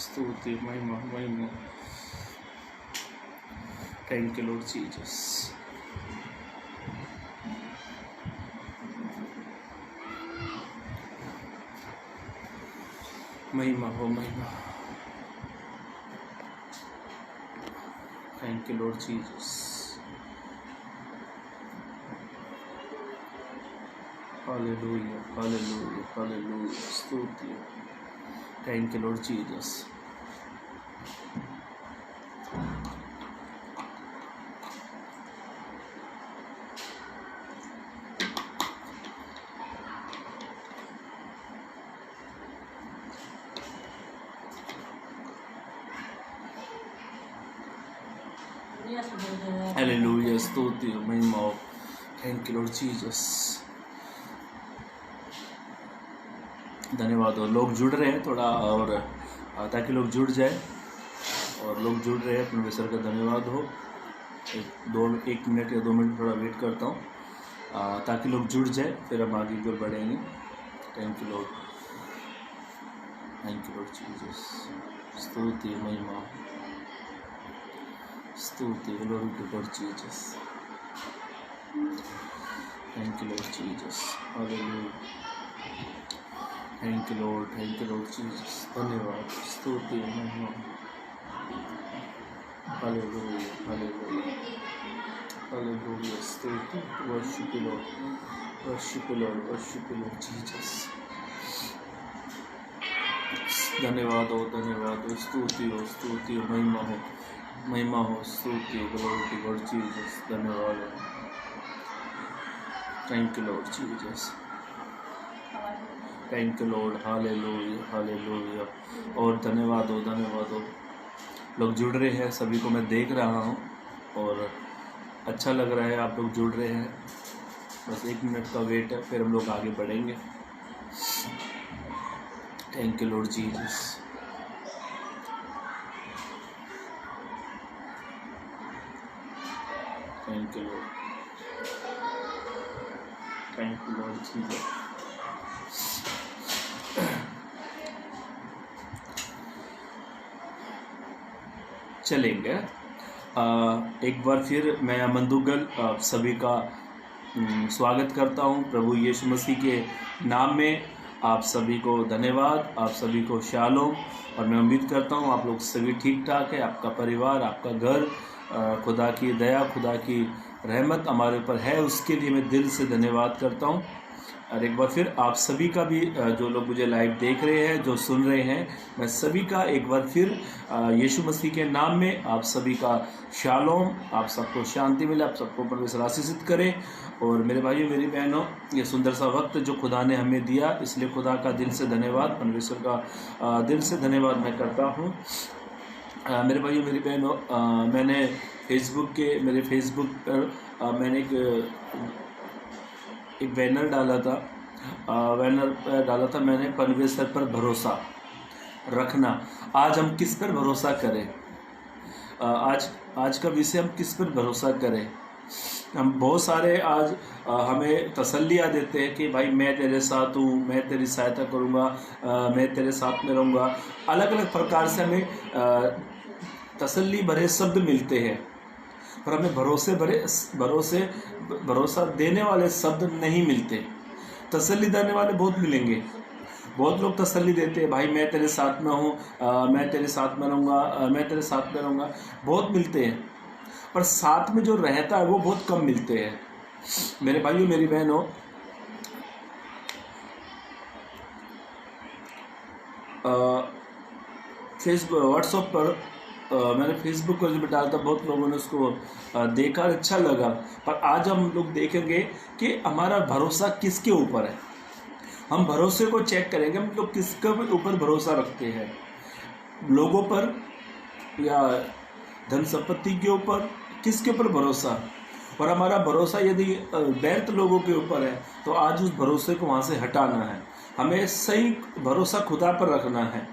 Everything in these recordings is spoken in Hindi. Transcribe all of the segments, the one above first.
स्तुति महिमा महिमा। Thank you Lord Jesus. महिमा हो महिमा। Thank you Lord Jesus. Hallelujah hallelujah hallelujah. स्तुति। Thank you Lord Jesus. Hallelujah. स्तुति महिमा। Thank you Lord Jesus. धन्यवाद। और लोग जुड़ रहे हैं थोड़ा, और ताकि लोग जुड़ जाए, और लोग जुड़ रहे हैं, परमेश्वर का धन्यवाद हो। एक मिनट या 2 मिनट थोड़ा वेट करता हूँ ताकि लोग जुड़ जाए, फिर हम आगे की ओर बढ़ेंगे। Thank you Lord. Thank you Lord Jesus. स्तुति महिमा। स्तुति glory to Lord Jesus. Thank you Lord Jesus. Hallelujah. Thank you Lord Jesus. धन्यवाद। स्तुति महिमा। Hallelujah hallelujah hallelujah. स्तुति। Worship you Lord, worship you Lord, worship you Lord Jesus. धन्यवाद हो, धन्यवाद हो। स्तुति हो, स्तुति हो, महिमा हो, महिमा हो। स्तुति ग्लोरी टू लॉर्ड जीसस। धन्यवाद हो। Thank you Lord Jesus. Thank you Lord. Hallelujah hallelujah. और धन्यवाद हो, धन्यवाद हो। लोग जुड़ रहे हैं, सभी को मैं देख रहा हूँ और अच्छा लग रहा है, आप लोग जुड़ रहे हैं। बस 1 मिनट का वेट है, फिर हम लोग आगे बढ़ेंगे। Thank you Lord Jesus. Thank you Lord. Thank you Lord Jesus. चलेंगे। एक बार फिर मैं अमन दुग्गल आप सभी का स्वागत करता हूं प्रभु यीशु मसीह के नाम में। आप सभी को धन्यवाद, आप सभी को शालोम। और मैं उम्मीद करता हूं आप लोग सभी ठीक ठाक है, आपका परिवार, आपका घर। खुदा की दया, खुदा की रहमत हमारे ऊपर है, उसके लिए मैं दिल से धन्यवाद करता हूं। और एक बार फिर आप सभी का भी, जो लोग मुझे लाइव देख रहे हैं, जो सुन रहे हैं, मैं सभी का एक बार फिर यीशु मसीह के नाम में आप सभी का शालोम। आप सबको शांति मिले, आप सबको परमेश्वर आशीषित करे। और मेरे भाइयों, मेरी बहनों, ये सुंदर सा वक्त जो खुदा ने हमें दिया, इसलिए खुदा का दिल से धन्यवाद, परमेश्वर का दिल से धन्यवाद मैं करता हूँ। मेरे भाइयों, मेरी बहनों, मैंने मेरे फेसबुक पर मैंने एक बैनर डाला था। मैंने परमेश्वर पर भरोसा रखना। आज हम किस पर भरोसा करें? आज का विषय, हम किस पर भरोसा करें? हम बहुत सारे आज हमें तसल्लियाँ देते हैं कि भाई मैं तेरे साथ हूँ, मैं तेरी सहायता करूँगा, मैं तेरे साथ में रहूँगा। अलग अलग प्रकार से हमें तसल्ली भरे शब्द मिलते हैं, पर हमें भरोसा देने वाले शब्द नहीं मिलते। तसल्ली देने वाले बहुत मिलेंगे, बहुत लोग तसल्ली देते हैं, भाई मैं तेरे साथ में हूँ, मैं तेरे साथ में रहूँगा, मैं तेरे साथ में रहूँगा, बहुत मिलते हैं। पर साथ में जो रहता है वो बहुत कम मिलते हैं। मेरे भाइयों, मेरी बहनों, व्हाट्सएप पर मैंने फेसबुक पर जब डाला था, बहुत लोगों ने उसको देखा, अच्छा लगा। पर आज हम लोग देखेंगे कि हमारा भरोसा किसके ऊपर है। हम भरोसे को चेक करेंगे, हम लोग किसके ऊपर भरोसा रखते हैं, लोगों पर या धन संपत्ति के ऊपर, किसके ऊपर भरोसा। और हमारा भरोसा यदि व्यर्थ लोगों के ऊपर है तो आज उस भरोसे को वहाँ से हटाना है। हमें सही भरोसा खुदा पर रखना है।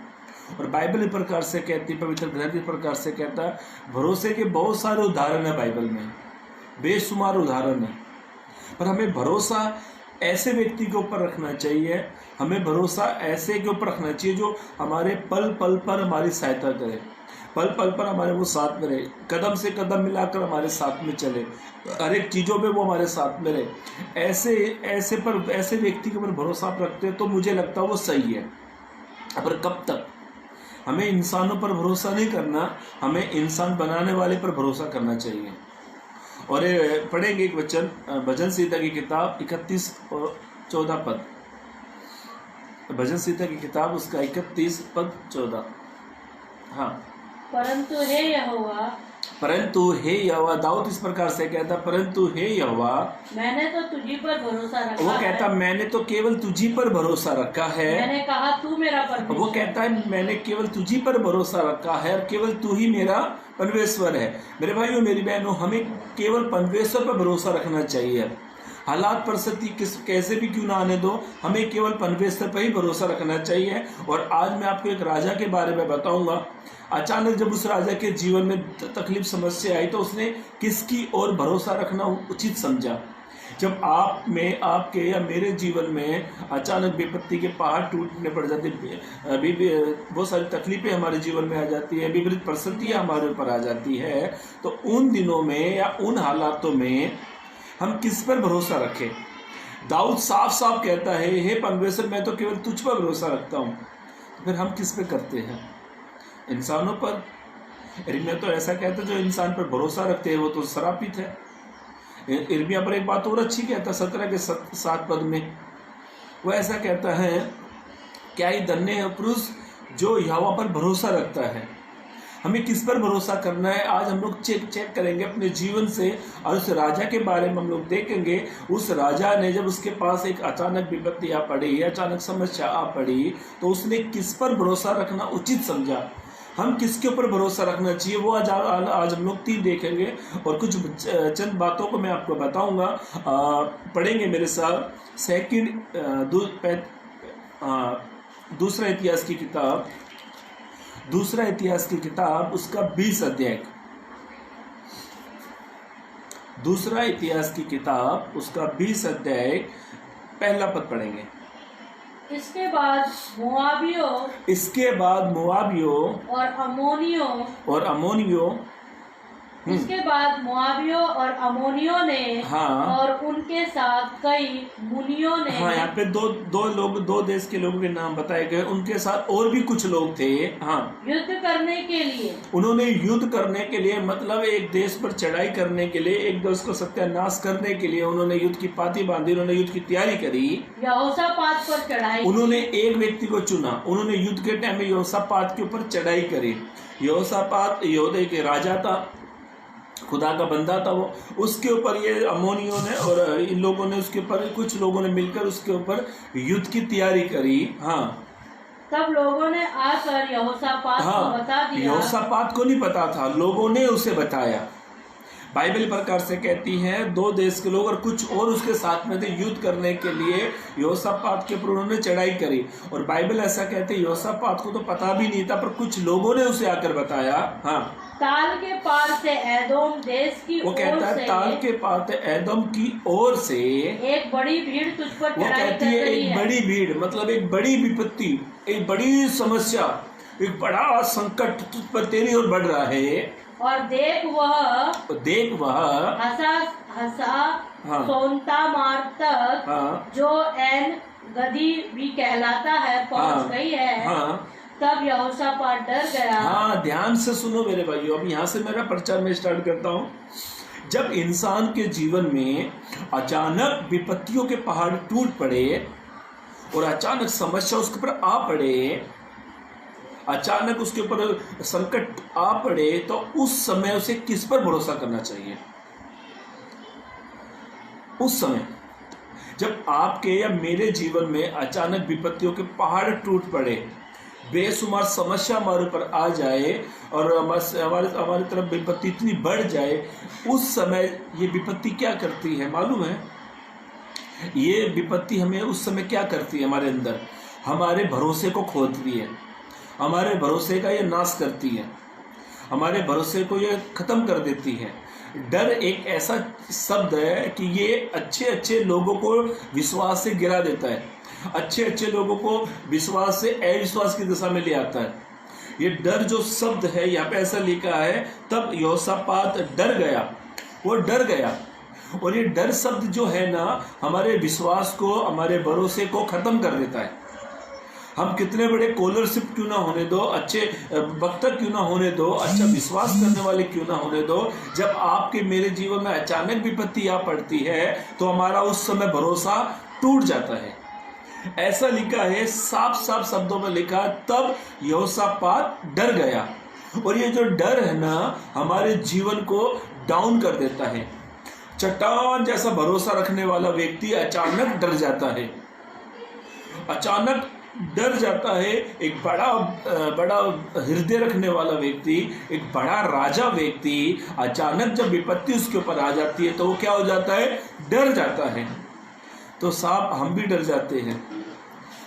और बाइबल इस प्रकार से कहती है, पवित्र ग्रंथ इस प्रकार से कहता है, भरोसे के बहुत सारे उदाहरण है बाइबल में, बेशुमार उदाहरण है। पर हमें भरोसा ऐसे व्यक्ति के ऊपर रखना चाहिए, हमें भरोसा ऐसे के ऊपर रखना चाहिए जो हमारे पल पल पर हमारी सहायता करे, पल पल पर हमारे वो साथ में रहे, कदम से कदम मिलाकर हमारे साथ में चले, हर एक चीज़ों में वो हमारे साथ में रहे। ऐसे व्यक्ति के ऊपर भरोसा आप रखते हैं तो मुझे लगता है वो सही है। पर कब तक? हमें इंसानों पर भरोसा नहीं करना, हमें इंसान बनाने वाले पर भरोसा करना चाहिए। और पढ़ेंगे एक वचन, भजन संहिता की किताब 31 और 14 पद, भजन संहिता की किताब उसका 31 पद 14। हाँ, परंतु हे यहोवा, दाऊद इस प्रकार से कहता, परंतु हे यहोवा, मैंने तो तुझी पर भरोसा रखा। वो कहता मैंने तो केवल तुझी पर भरोसा रखा है। मैंने कहा तू मेरा परमेश्वर। वो कहता है मैंने केवल तुझी पर भरोसा रखा है और केवल तू ही मेरा परमेश्वर है। मेरे भाइयों मेरी बहनों, हमें केवल परमेश्वर पर भरोसा रखना चाहिए। हालात परिस्थिति कैसे भी क्यों ना आने दो, हमें केवल परमेश्वर पर ही भरोसा रखना चाहिए। और आज मैं आपको एक राजा के बारे में बताऊंगा। अचानक जब उस राजा के जीवन में तकलीफ समस्या आई तो उसने किसकी ओर भरोसा रखना उचित समझा। जब आप में, आपके या मेरे जीवन में अचानक विपत्ति के पहाड़ टूटने पड़ जाते, बहुत सारी तकलीफें हमारे जीवन में आ जाती है, विपरीत परिस्थितियाँ हमारे ऊपर आ जाती है, तो उन दिनों में या उन हालातों में हम किस पर भरोसा रखें? दाऊद साफ साफ कहता है, हे परमेश्वर, मैं तो केवल तुझ पर भरोसा रखता हूँ। तो फिर हम किस पे करते हैं? इंसानों पर। इर्मिया तो ऐसा कहता है, जो इंसान पर भरोसा रखते हैं वो तो श्रापित है। इर्मिया पर एक बात और अच्छी कहता, 17 के 7 पद में वो ऐसा कहता है, क्या ही धन्य है पुरुष जो यहोवा पर भरोसा रखता है। हमें किस पर भरोसा करना है? आज हम लोग चेक करेंगे अपने जीवन से, और उस राजा के बारे में हम लोग देखेंगे। उस राजा ने जब उसके पास एक अचानक विपत्ति आ पड़ी, अचानक समस्या आ पड़ी, तो उसने किस पर भरोसा रखना उचित समझा। हम किसके ऊपर भरोसा रखना चाहिए वो आज हम लोग 3 देखेंगे, और कुछ चंद बातों को मैं आपको बताऊंगा। पढ़ेंगे मेरे साथ दूसरा इतिहास की किताब उसका 20 अध्याय, दूसरा इतिहास की किताब उसका 20 अध्याय पहला पद पढ़ेंगे। इसके बाद मोआबियों और अमोनियों इसके बाद मोआबियों और अमोनियों ने, हाँ, और उनके साथ कई मुनियों ने, हाँ, यहाँ पे दो देश के लोगों के नाम बताए गए, उनके साथ और भी कुछ लोग थे। हाँ, युद्ध करने के लिए, उन्होंने युद्ध करने के लिए, मतलब एक देश पर चढ़ाई करने के लिए, एक देश को सत्यानाश करने के लिए उन्होंने युद्ध की पाती बांधी, उन्होंने युद्ध की तैयारी करी। यहोशापात पर चढ़ाई, उन्होंने एक व्यक्ति को चुना, उन्होंने युद्ध के टाइम में यहोशापात के ऊपर चढ़ाई करी। यहोशापात यहूदा के राजा था, खुदा का बंदा था वो। उसके ऊपर ये अमोनियों ने और इन लोगों ने, उसके ऊपर कुछ लोगों ने मिलकर उसके ऊपर युद्ध की तैयारी करी। हाँ, तब लोगों ने आकर यहोशापात को बता दिया। यहोशापात को नहीं पता था, लोगों ने उसे बताया। बाइबल प्रकार से कहती है 2 देश के लोग और कुछ और उसके साथ में थे, युद्ध करने के लिए यहोशापात के ऊपर उन्होंने चढ़ाई करी। और बाइबल ऐसा कहते हैं यहोशापात को तो पता भी नहीं था, पर कुछ लोगों ने उसे आकर बताया। हाँ, ताल के पार से एदोम देश की ओर से, वो कहता है ताल के पार से एदोम की ओर से एक बड़ी भीड़ तुझ पर वो कहती है, एक बड़ी भीड़ मतलब एक बड़ी विपत्ति, एक बड़ी समस्या, एक बड़ा संकट तुझ पर तेरी ओर बढ़ रहा है। और देख वह हंसा हाँ, सोनता मार तक, हाँ, जो एन गदी भी कहलाता है, पहुंच गई है। हाँ, तब यहोशापात डर गया। हाँ, ध्यान से सुनो मेरे भाइयों, अब यहाँ से मेरा प्रचार में स्टार्ट करता हूँ। जब इंसान के जीवन में अचानक विपत्तियों के पहाड़ टूट पड़े और अचानक समस्या उसके ऊपर आ पड़े, अचानक उसके ऊपर संकट आ पड़े, तो उस समय उसे किस पर भरोसा करना चाहिए? उस समय जब आपके या मेरे जीवन में अचानक विपत्तियों के पहाड़ टूट पड़े, बेशुमार समस्या हमारे ऊपर आ जाए और हमारी तरफ विपत्ति इतनी बढ़ जाए, उस समय ये विपत्ति क्या करती है मालूम है? ये विपत्ति हमें उस समय क्या करती है? हमारे अंदर हमारे भरोसे को खोदती है, हमारे भरोसे का ये नाश करती है, हमारे भरोसे को ये खत्म कर देती है। डर एक ऐसा शब्द है कि ये अच्छे अच्छे लोगों को विश्वास से गिरा देता है। अच्छे अच्छे लोगों को विश्वास से अविश्वास की दिशा में ले आता है। ये डर जो शब्द है यहाँ पे ऐसा लिखा है, तब यहोशापात डर गया, वो डर गया। और ये डर शब्द जो है ना, हमारे विश्वास को, हमारे भरोसे को खत्म कर देता है। हम कितने बड़े स्कॉलरशिप क्यों ना होने दो, अच्छे वक्ता क्यों ना होने दो, अच्छा विश्वास करने वाले क्यों ना होने दो, जब आपके मेरे जीवन में अचानक विपत्ति आ पड़ती है तो हमारा उस समय भरोसा टूट जाता है। ऐसा लिखा है, साफ साफ शब्दों में लिखा, तब यहोशापात डर गया। और ये जो डर है ना, हमारे जीवन को डाउन कर देता है। चट्टान जैसा भरोसा रखने वाला व्यक्ति अचानक डर जाता है, अचानक डर जाता है। एक बड़ा हृदय रखने वाला व्यक्ति, एक बड़ा राजा व्यक्ति, अचानक जब विपत्ति उसके ऊपर आ जाती है तो वो क्या हो जाता है, डर जाता है। तो साहब हम भी डर जाते हैं,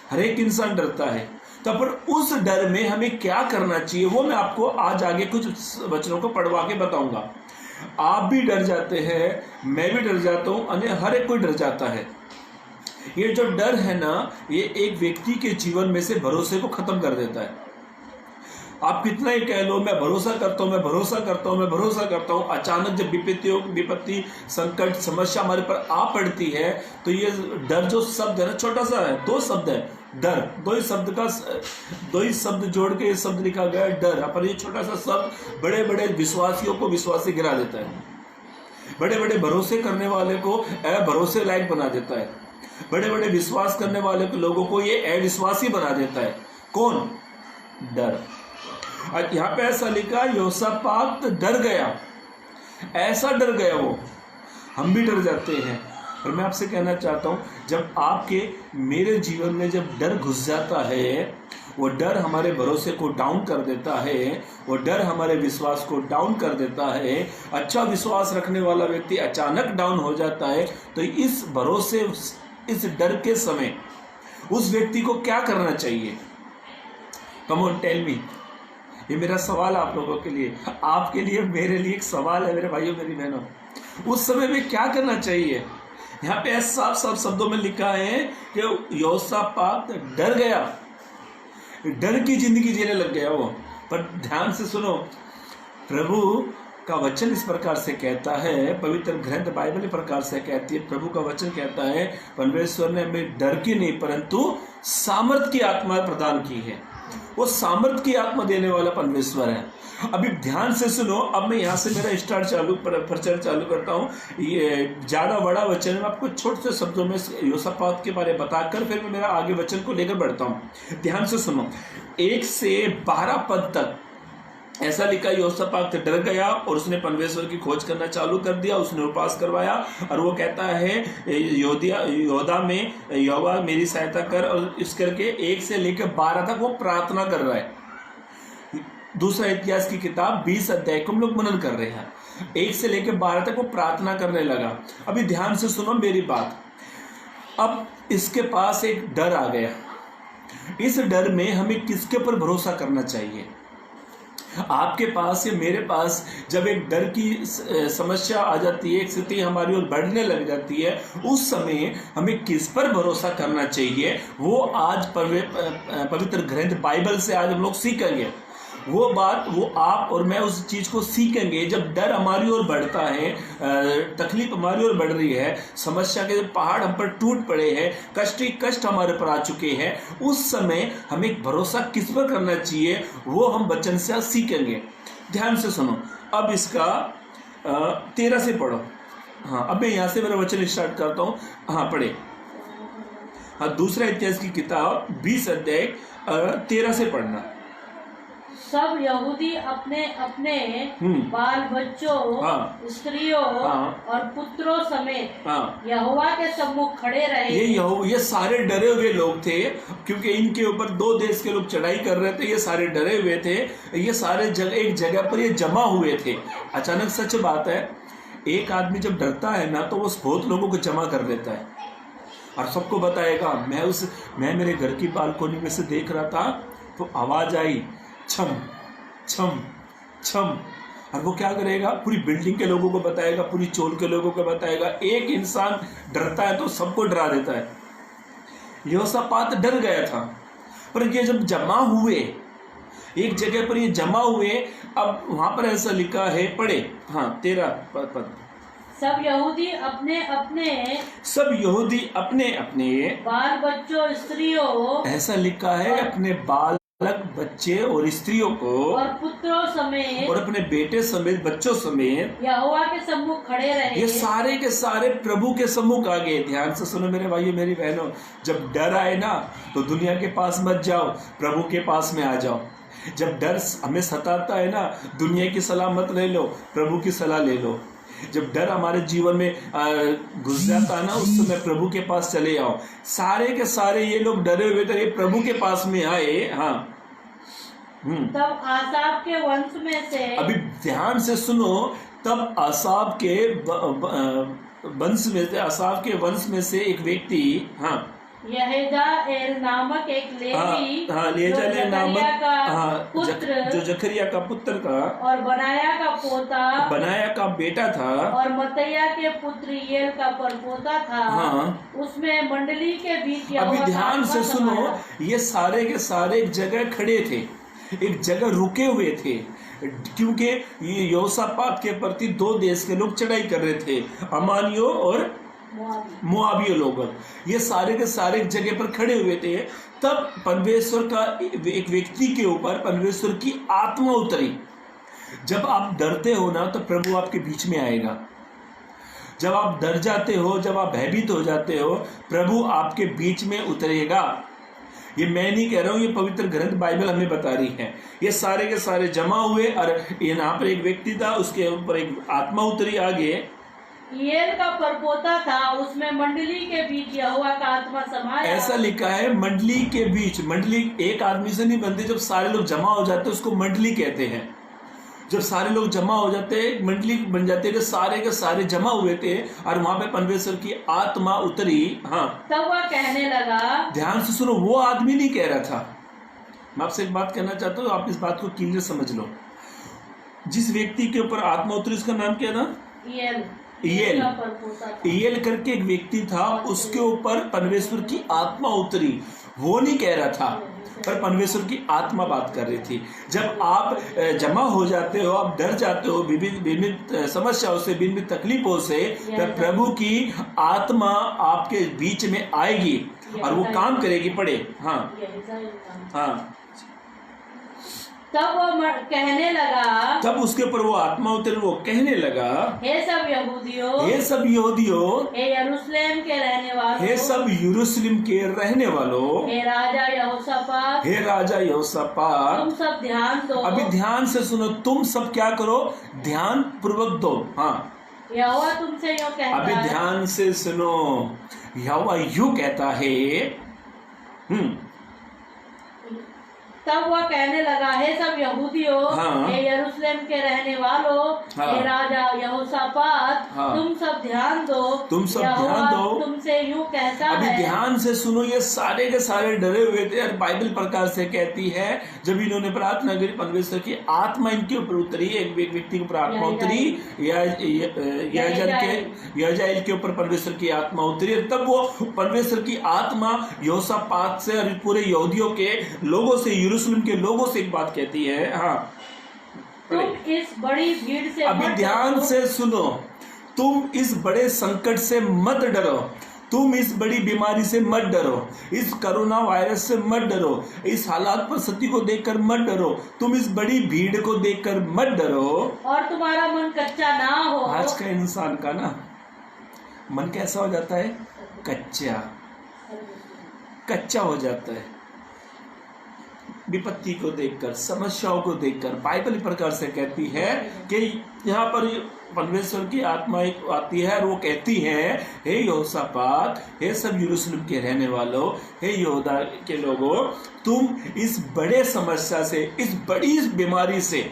हर एक इंसान डरता है। तो पर उस डर में हमें क्या करना चाहिए, वो मैं आपको आज आगे कुछ वचनों को पढ़वा के बताऊंगा। आप भी डर जाते हैं, मैं भी डर जाता हूं, अन्य हर एक कोई डर जाता है। ये जो डर है ना, ये एक व्यक्ति के जीवन में से भरोसे को खत्म कर देता है। आप कितना ही कह लो, मैं भरोसा करता हूं, मैं भरोसा करता हूं, मैं भरोसा करता हूं, अचानक जब विपत्ति, संकट, समस्या हमारे पर आ पड़ती है तो ये डर जो शब्द है ना, छोटा सा है, 2 शब्द है, डर, 2 ही शब्द जोड़ के ये शब्द लिखा गया है, डर। पर ये छोटा सा शब्द बड़े बड़े विश्वासियों को विश्वासी गिरा देता है, बड़े बड़े भरोसे करने वाले को अभरोसे लायक बना देता है, बड़े बड़े विश्वास करने वाले लोगों को ये अविश्वासी बना देता है। कौन? डर। और यहाँ पे ऐसा लिखा, यहोशापात डर गया, ऐसा डर गया वो। हम भी डर जाते हैं। और मैं आपसे कहना चाहता हूँ, जब आपके मेरे जीवन में जब डर घुस जाता है, वो डर हमारे भरोसे को डाउन कर देता है, वो डर हमारे विश्वास को डाउन कर देता है। अच्छा विश्वास रखने वाला व्यक्ति अचानक डाउन हो जाता है। तो इस भरोसे, इस डर के समय उस व्यक्ति को क्या करना चाहिए? Come on tell me. ये मेरा सवाल आप लोगों के लिए, आपके लिए, मेरे लिए एक सवाल है, मेरे भाइयों मेरी बहनों। उस समय में क्या करना चाहिए? यहाँ पे साफ साफ शब्दों में लिखा है कि यहोशापात डर गया, डर की जिंदगी जीने लग गया वो। पर ध्यान से सुनो, प्रभु का वचन इस प्रकार से कहता है, पवित्र ग्रंथ बाइबल इस प्रकार से कहती है, प्रभु का वचन कहता है, परमेश्वर ने हमें डर की नहीं परंतु सामर्थ की आत्मा प्रदान की है। वो सामर्थ की आत्मा देने वाला परमेश्वर है। अभी ध्यान से सुनो। अब मैं यहाँ से मेरा प्रचार चालू करता हूँ। ये ज़्यादा बड़ा वचन है, मैं आपको छोटे से शब्दों में यहोशापात के बारे में बताकर फिर मैं मेरा आगे वचन को लेकर बढ़ता हूँ। ध्यान से सुनो। 1 से 12 पद तक ऐसा लिखा, यहोशापात डर गया और उसने परमेश्वर की खोज करना चालू कर दिया, उसने उपवास करवाया। और वो कहता है, योदा में यहोवा मेरी सहायता कर, और इस करके 1 से लेकर 12 तक वो प्रार्थना कर रहा है। दूसरा इतिहास की किताब 20 अध्याय को हम लोग मनन कर रहे हैं। 1 से लेकर 12 तक वो प्रार्थना करने लगा। अभी ध्यान से सुनो मेरी बात। अब इसके पास एक डर आ गया। इस डर में हमें किसके ऊपर भरोसा करना चाहिए? आपके पास या मेरे पास जब एक डर की समस्या आ जाती है, एक स्थिति हमारी ओर बढ़ने लग जाती है, उस समय हमें किस पर भरोसा करना चाहिए, वो आज पवित्र ग्रंथ बाइबल से आज हम लोग सीखेंगे। वो बात, वो आप और मैं उस चीज़ को सीखेंगे। जब डर हमारी ओर बढ़ता है, तकलीफ हमारी ओर बढ़ रही है, समस्या के पहाड़ हम पर टूट पड़े हैं, कष्ट ही कष्ट हमारे पर आ चुके हैं, उस समय हमें भरोसा किस पर करना चाहिए, वो हम वचन से सीखेंगे। ध्यान से सुनो। अब इसका 13 से पढ़ो। हाँ, अब मैं यहाँ से मेरा वचन स्टार्ट करता हूँ। हाँ, पढ़े। हाँ, दूसरा इतिहास की किताब 20 अध्याय 13 से पढ़ना। सब यहूदी अपने अपने बाल बच्चों, हाँ, स्त्रियों, हाँ, और पुत्रों समेत, हाँ, यहोवा के सम्मुख खड़े रहे। ये सारे डरे हुए लोग थे, क्योंकि इनके ऊपर 2 देश के लोग चढ़ाई कर रहे थे। ये सारे डरे हुए थे। ये सारे एक जगह पर ये जमा हुए थे। अचानक, सच बात है, एक आदमी जब डरता है ना, तो वो बहुत लोगों को जमा कर लेता है और सबको बताएगा। मैं मेरे घर की बालकोनी में से देख रहा था तो आवाज आई, छम छम छम। और वो क्या करेगा? पूरी बिल्डिंग के लोगों को बताएगा, पूरी चोल के लोगों को बताएगा। एक इंसान डरता है तो सबको डरा देता है। यहोशापात डर गया था। पर ये जब जमा हुए, एक जगह पर ये जमा हुए, अब वहां पर ऐसा लिखा है, पढ़े, हाँ 13 पद। सब यहूदी अपने अपने बाल बच्चों स्त्रियों, ऐसा लिखा है, अपने बालक बच्चे और स्त्रियों को और पुत्रों समेत और अपने बेटे समेत, बच्चों समेत यहोवा के सम्मुख खड़े रहे। ये सारे के सारे प्रभु के सम्मुख आ गए। ध्यान से सुनो मेरे भाइयों मेरी बहनों, जब डर आए ना तो दुनिया के पास मत जाओ, प्रभु के पास में आ जाओ। जब डर हमें सताता है ना, दुनिया की सलाह मत ले लो, प्रभु की सलाह ले लो। जब डर हमारे जीवन में घुस जाता है ना, उस समय प्रभु के पास चले आओ। सारे के सारे ये लोग डरे हुए थे, प्रभु के पास में आए। हाँ तब आसाप के वंश में से, अभी ध्यान से सुनो, तब आसाप के वंश में से एक व्यक्ति, हाँ यहेज़ाएल नामक एक लेवी, लेजाएल नामक पुत्र, जो जकरिया का पुत्र का और बनाया का पोता, बनाया का बेटा था, और मतैया के पुत्र ईएल का परपोता था। उसमें मंडली के बीच अभी ध्यान से सुनो, ये सारे के सारे एक जगह खड़े थे, एक जगह रुके हुए थे, क्योंकि ये यहोशापात के प्रति दो देश के लोग चढ़ाई कर रहे थे, अमानियों और मोआबियों लोग। ये सारे के सारे एक जगह पर खड़े हुए थे। तब परमेश्वर का एक व्यक्ति के ऊपर परमेश्वर की आत्मा उतरी। जब आप डरते हो ना तो प्रभु आपके बीच में आएगा। जब आप डर जाते हो, जब आप भयभीत हो जाते हो, प्रभु आपके बीच में उतरेगा। ये मैं नहीं कह रहा हूं, ये पवित्र ग्रंथ बाइबल हमें बता रही है। ये सारे के सारे जमा हुए और यहाँ पर एक व्यक्ति था, उसके ऊपर एक आत्मा उतरी। आगे ईएल का परपोता था, उसमें मंडली के बीच यहोवा का आत्मा समाया। ऐसा लिखा है, मंडली के बीच। मंडली एक आदमी से नहीं बनती, जब सारे लोग जमा हो जाते हैं उसको मंडली कहते हैं। जब सारे लोग जमा हो जाते हैं मंडली बन जाते हैं। सारे के सारे जमा हुए थे और वहां पे परमेश्वर की आत्मा उतरी। हाँ तब वह कहने लगा, ध्यान से सुनो, वो आदमी नहीं कह रहा था। मैं आपसे एक बात कहना चाहता हूँ, आप इस बात को क्लियर समझ लो। जिस व्यक्ति के ऊपर आत्मा उतरी उसका नाम क्या था? ईएल करके एक व्यक्ति था, उसके ऊपर परमेश्वर की आत्मा उतरी। वो नहीं कह रहा था, पर परमेश्वर की आत्मा बात कर रही थी। जब आप जमा हो जाते हो, आप डर जाते हो विभिन्न समस्याओं से, विभिन्न तकलीफों से, तब प्रभु की आत्मा आपके बीच में आएगी और वो काम करेगी। पढ़े, हाँ तब वो कहने लगा, तब उसके ऊपर वो आत्मा उतरी, वो कहने लगा, हे सब यहूदियों, हे यरूशलेम के रहने वालों, हे सब यरूशलेम के रहने वालों, हे राजा यहोशापात, तुम सब ध्यान दो। अभी ध्यान से सुनो, तुम सब क्या करो? ध्यान पूर्वक दो। हाँ यहोवा तुमसे यूं कहता है, अभी ध्यान से सुनो, यहोवा यूं कहता है। तब वह कहने लगा, हे सब यहूदियों, हे यरूशलेम के रहने वालों, हे राजा यहोशापात, तुम सब ध्यान दो, तुमसे यूं कहता है। अभी ध्यान से सुनो, ये सारे के सारे डरे हुए थे और बाइबल प्रकार से कहती है, जब इन्होंने प्रार्थना करी, परमेश्वर की आत्मा इनके ऊपर उतरी। एक व्यक्ति के ऊपर आत्मा उतरी, यजाएल के ऊपर परमेश्वर की आत्मा उतरी। तब वो परमेश्वर की आत्मा यहोशापात से और पूरे यहूदियों के लोगों से, यरूशलेम के लोगों से एक बात कहती है। हाँ तुम इस बड़ी भीड़ से अभी ध्यान से सुनो, तुम इस बड़े संकट से मत डरो, तुम इस बड़ी बीमारी से मत डरो, इस कोरोना वायरस से मत डरो, इस हालात परिस्थिति को देखकर मत डरो, तुम इस बड़ी भीड़ को देखकर मत डरो, और तुम्हारा मन कच्चा ना हो। आज का इंसान का ना मन कैसा हो जाता है? कच्चा हो जाता है विपत्ति को देखकर, समस्याओं को देखकर। बाइबल प्रकार से कहती है कि यहाँ पर परमेश्वर की आत्मा एक आती है और वो कहती है, हे यहोशापात, हे सब यरूशलेम के रहने वालों, हे यहूदा के लोगों, तुम इस बड़े समस्या से, इस बड़ी बीमारी से,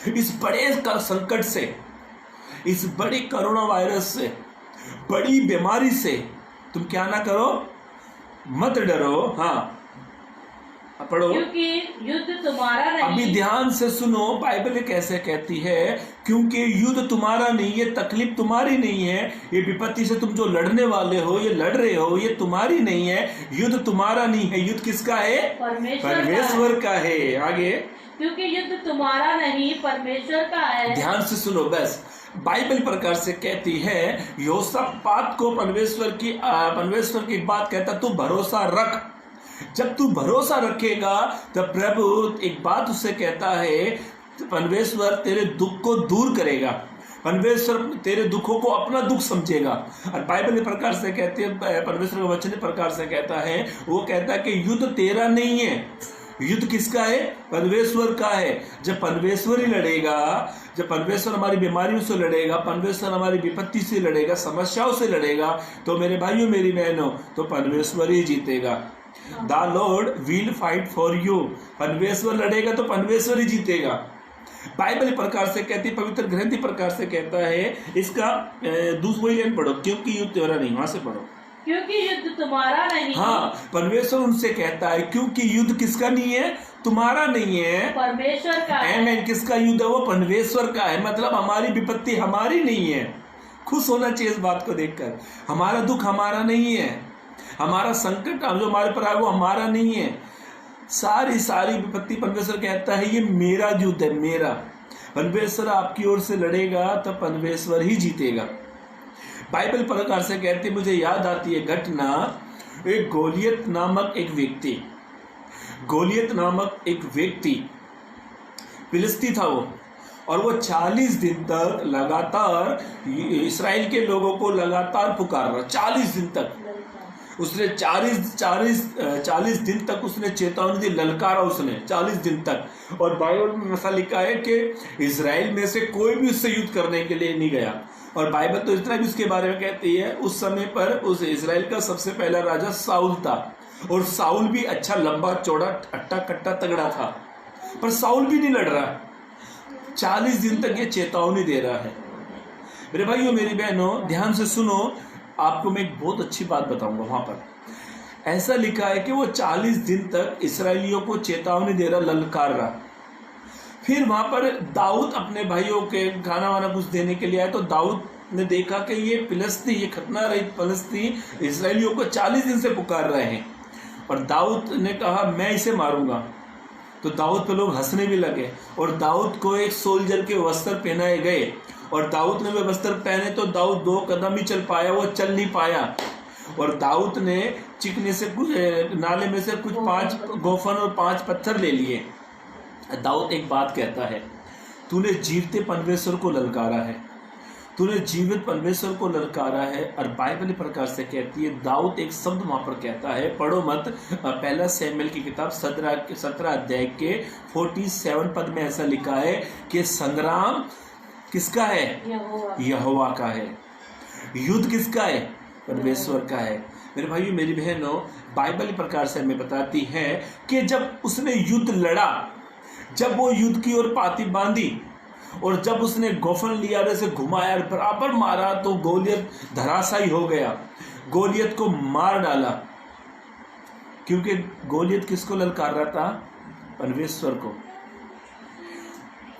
इस बड़े संकट से, इस बड़ी कोरोना वायरस से, बड़ी बीमारी से तुम क्या ना करो? मत डरो। हाँ पढ़ो। क्योंकि युद्ध तुम्हारा नहीं। अभी ध्यान से सुनो, बाइबल कैसे कहती है, क्योंकि युद्ध तुम्हारा नहीं है, तकलीफ तुम्हारी नहीं है, ये विपत्ति से तुम जो लड़ने वाले हो, ये लड़ रहे हो, ये तुम्हारी नहीं है, युद्ध तुम्हारा नहीं है, युद्ध किसका है? परमेश्वर का है। आगे, क्योंकि युद्ध तुम्हारा नहीं परमेश्वर का है। ध्यान से सुनो, बस बाइबल प्रकार से कहती है, यहोशापात को परमेश्वर की बात कहता, तू भरोसा रख। जब तू भरोसा रखेगा तब प्रभु एक बात उससे कहता है, परमेश्वर तेरे दुख को दूर करेगा, परमेश्वर तेरे दुखों को अपना दुख समझेगा। और बाइबल प्रकार से कहती है, परमेश्वर का वचन प्रकार से कहता है, वो कहता है कि युद्ध तेरा नहीं है, युद्ध किसका है? परमेश्वर का है। जब परमेश्वर ही लड़ेगा, जब परमेश्वर हमारी बीमारियों से लड़ेगा, परमेश्वर हमारी विपत्ति से लड़ेगा, समस्याओं से लड़ेगा, तो मेरे भाइयों मेरी बहनों, तो परमेश्वर ही जीतेगा। The Lord will fight for you. परमेश्वर लड़ेगा तो परमेश्वर ही जीतेगा। बाइबल प्रकार से कहती, पवित्र ग्रंथि प्रकार से कहता है, इसका दूसरी लाइन पढ़ो, क्योंकि युद्ध तेरा नहीं, वहां से पढ़ो। क्योंकि युद्ध तुम्हारा नहीं। हाँ, परमेश्वर उनसे कहता है, क्योंकि युद्ध किसका नहीं है? तुम्हारा नहीं है, परमेश्वर का है। आमेन। किसका युद्ध है? वो परमेश्वर का है। मतलब हमारी विपत्ति हमारी नहीं है। खुश होना चाहिए इस बात को देखकर। हमारा दुख हमारा नहीं है, हमारा संकट जो हमारे पर आया वो हमारा नहीं है। सारी विपत्ति परमेश्वर कहता है, ये मेरा युद्ध है, मेरा। परमेश्वर आपकी ओर से लड़ेगा तब परमेश्वर ही जीतेगा। बाइबल प्रकार से कहती, मुझे याद आती है घटना, एक गोलियत नामक एक व्यक्ति फिलिस्ती था वो, और वो 40 दिन तक लगातार इस्राएल के लोगों को लगातार पुकार रहा। 40 दिन तक उसने 40 दिन तक उसने चेतावनी दी, ललकारा उसने 40 दिन तक। और बाइबल में ऐसा लिखा है कि इजराइल में से कोई भी उससे युद्ध करने के लिए नहीं गया। और बाइबल तो इतना भी उसके बारे में कहती है, उस समय पर उस इजराइल का सबसे पहला राजा साउल था, और साउल भी अच्छा लंबा चौड़ा अट्टा कट्टा तगड़ा था, पर साउल भी नहीं लड़ रहा। 40 दिन तक ये चेतावनी दे रहा है। मेरे भाइयों मेरी बहनों, ध्यान से सुनो, आपको मैं एक बहुत अच्छी बात बताऊंगा। वहां पर ऐसा लिखा है कि वो 40 दिन तक इसराइलियों को चेतावनी दे रहा, ललकार रहा। फिर वहां पर दाऊद अपने भाइयों के खाना वाना कुछ देने के लिए आया, तो दाऊद ने देखा कि ये फिलिस्ती, ये खतना रहित फिलिस्ती इसराइलियों को 40 दिन से पुकार रहे हैं। और दाऊद ने कहा, मैं इसे मारूंगा। तो दाऊद पे लोग हंसने भी लगे, और दाऊद को एक सोल्जर के वस्त्र पहनाए गए, और दाऊद ने वे वस्त्र पहने तो दाऊद 2 कदम ही चल पाया, वो चल नहीं पाया। और दाऊद ने चिकने से कुछ नाले में से कुछ 5 गोफन और 5 पत्थर ले लिए। दाऊद एक बात कहता है, तूने जीवते परमेश्वर को ललकारा है, तूने जीवित परमेश्वर को ललकारा है। और बाइबल प्रकार से कहती है, दाऊद एक शब्द वहां पर कहता है, पढ़ो मत, पहला शमूएल की किताब 17 अध्याय के 47 पद में ऐसा लिखा है कि संग्राम किसका है? यहोवा का है। युद्ध किसका है? परमेश्वर का है। मेरे भाइयों मेरी बहनों, बाइबल प्रकार से हमें बताती है कि जब उसने युद्ध लड़ा, जब वो युद्ध की ओर पाती बांधी, और जब उसने गोफन लिया, जैसे घुमाया, बराबर मारा, तो गोलियत धराशायी हो गया, गोलियत को मार डाला। क्योंकि गोलियत किसको ललकार रहा था? परमेश्वर को।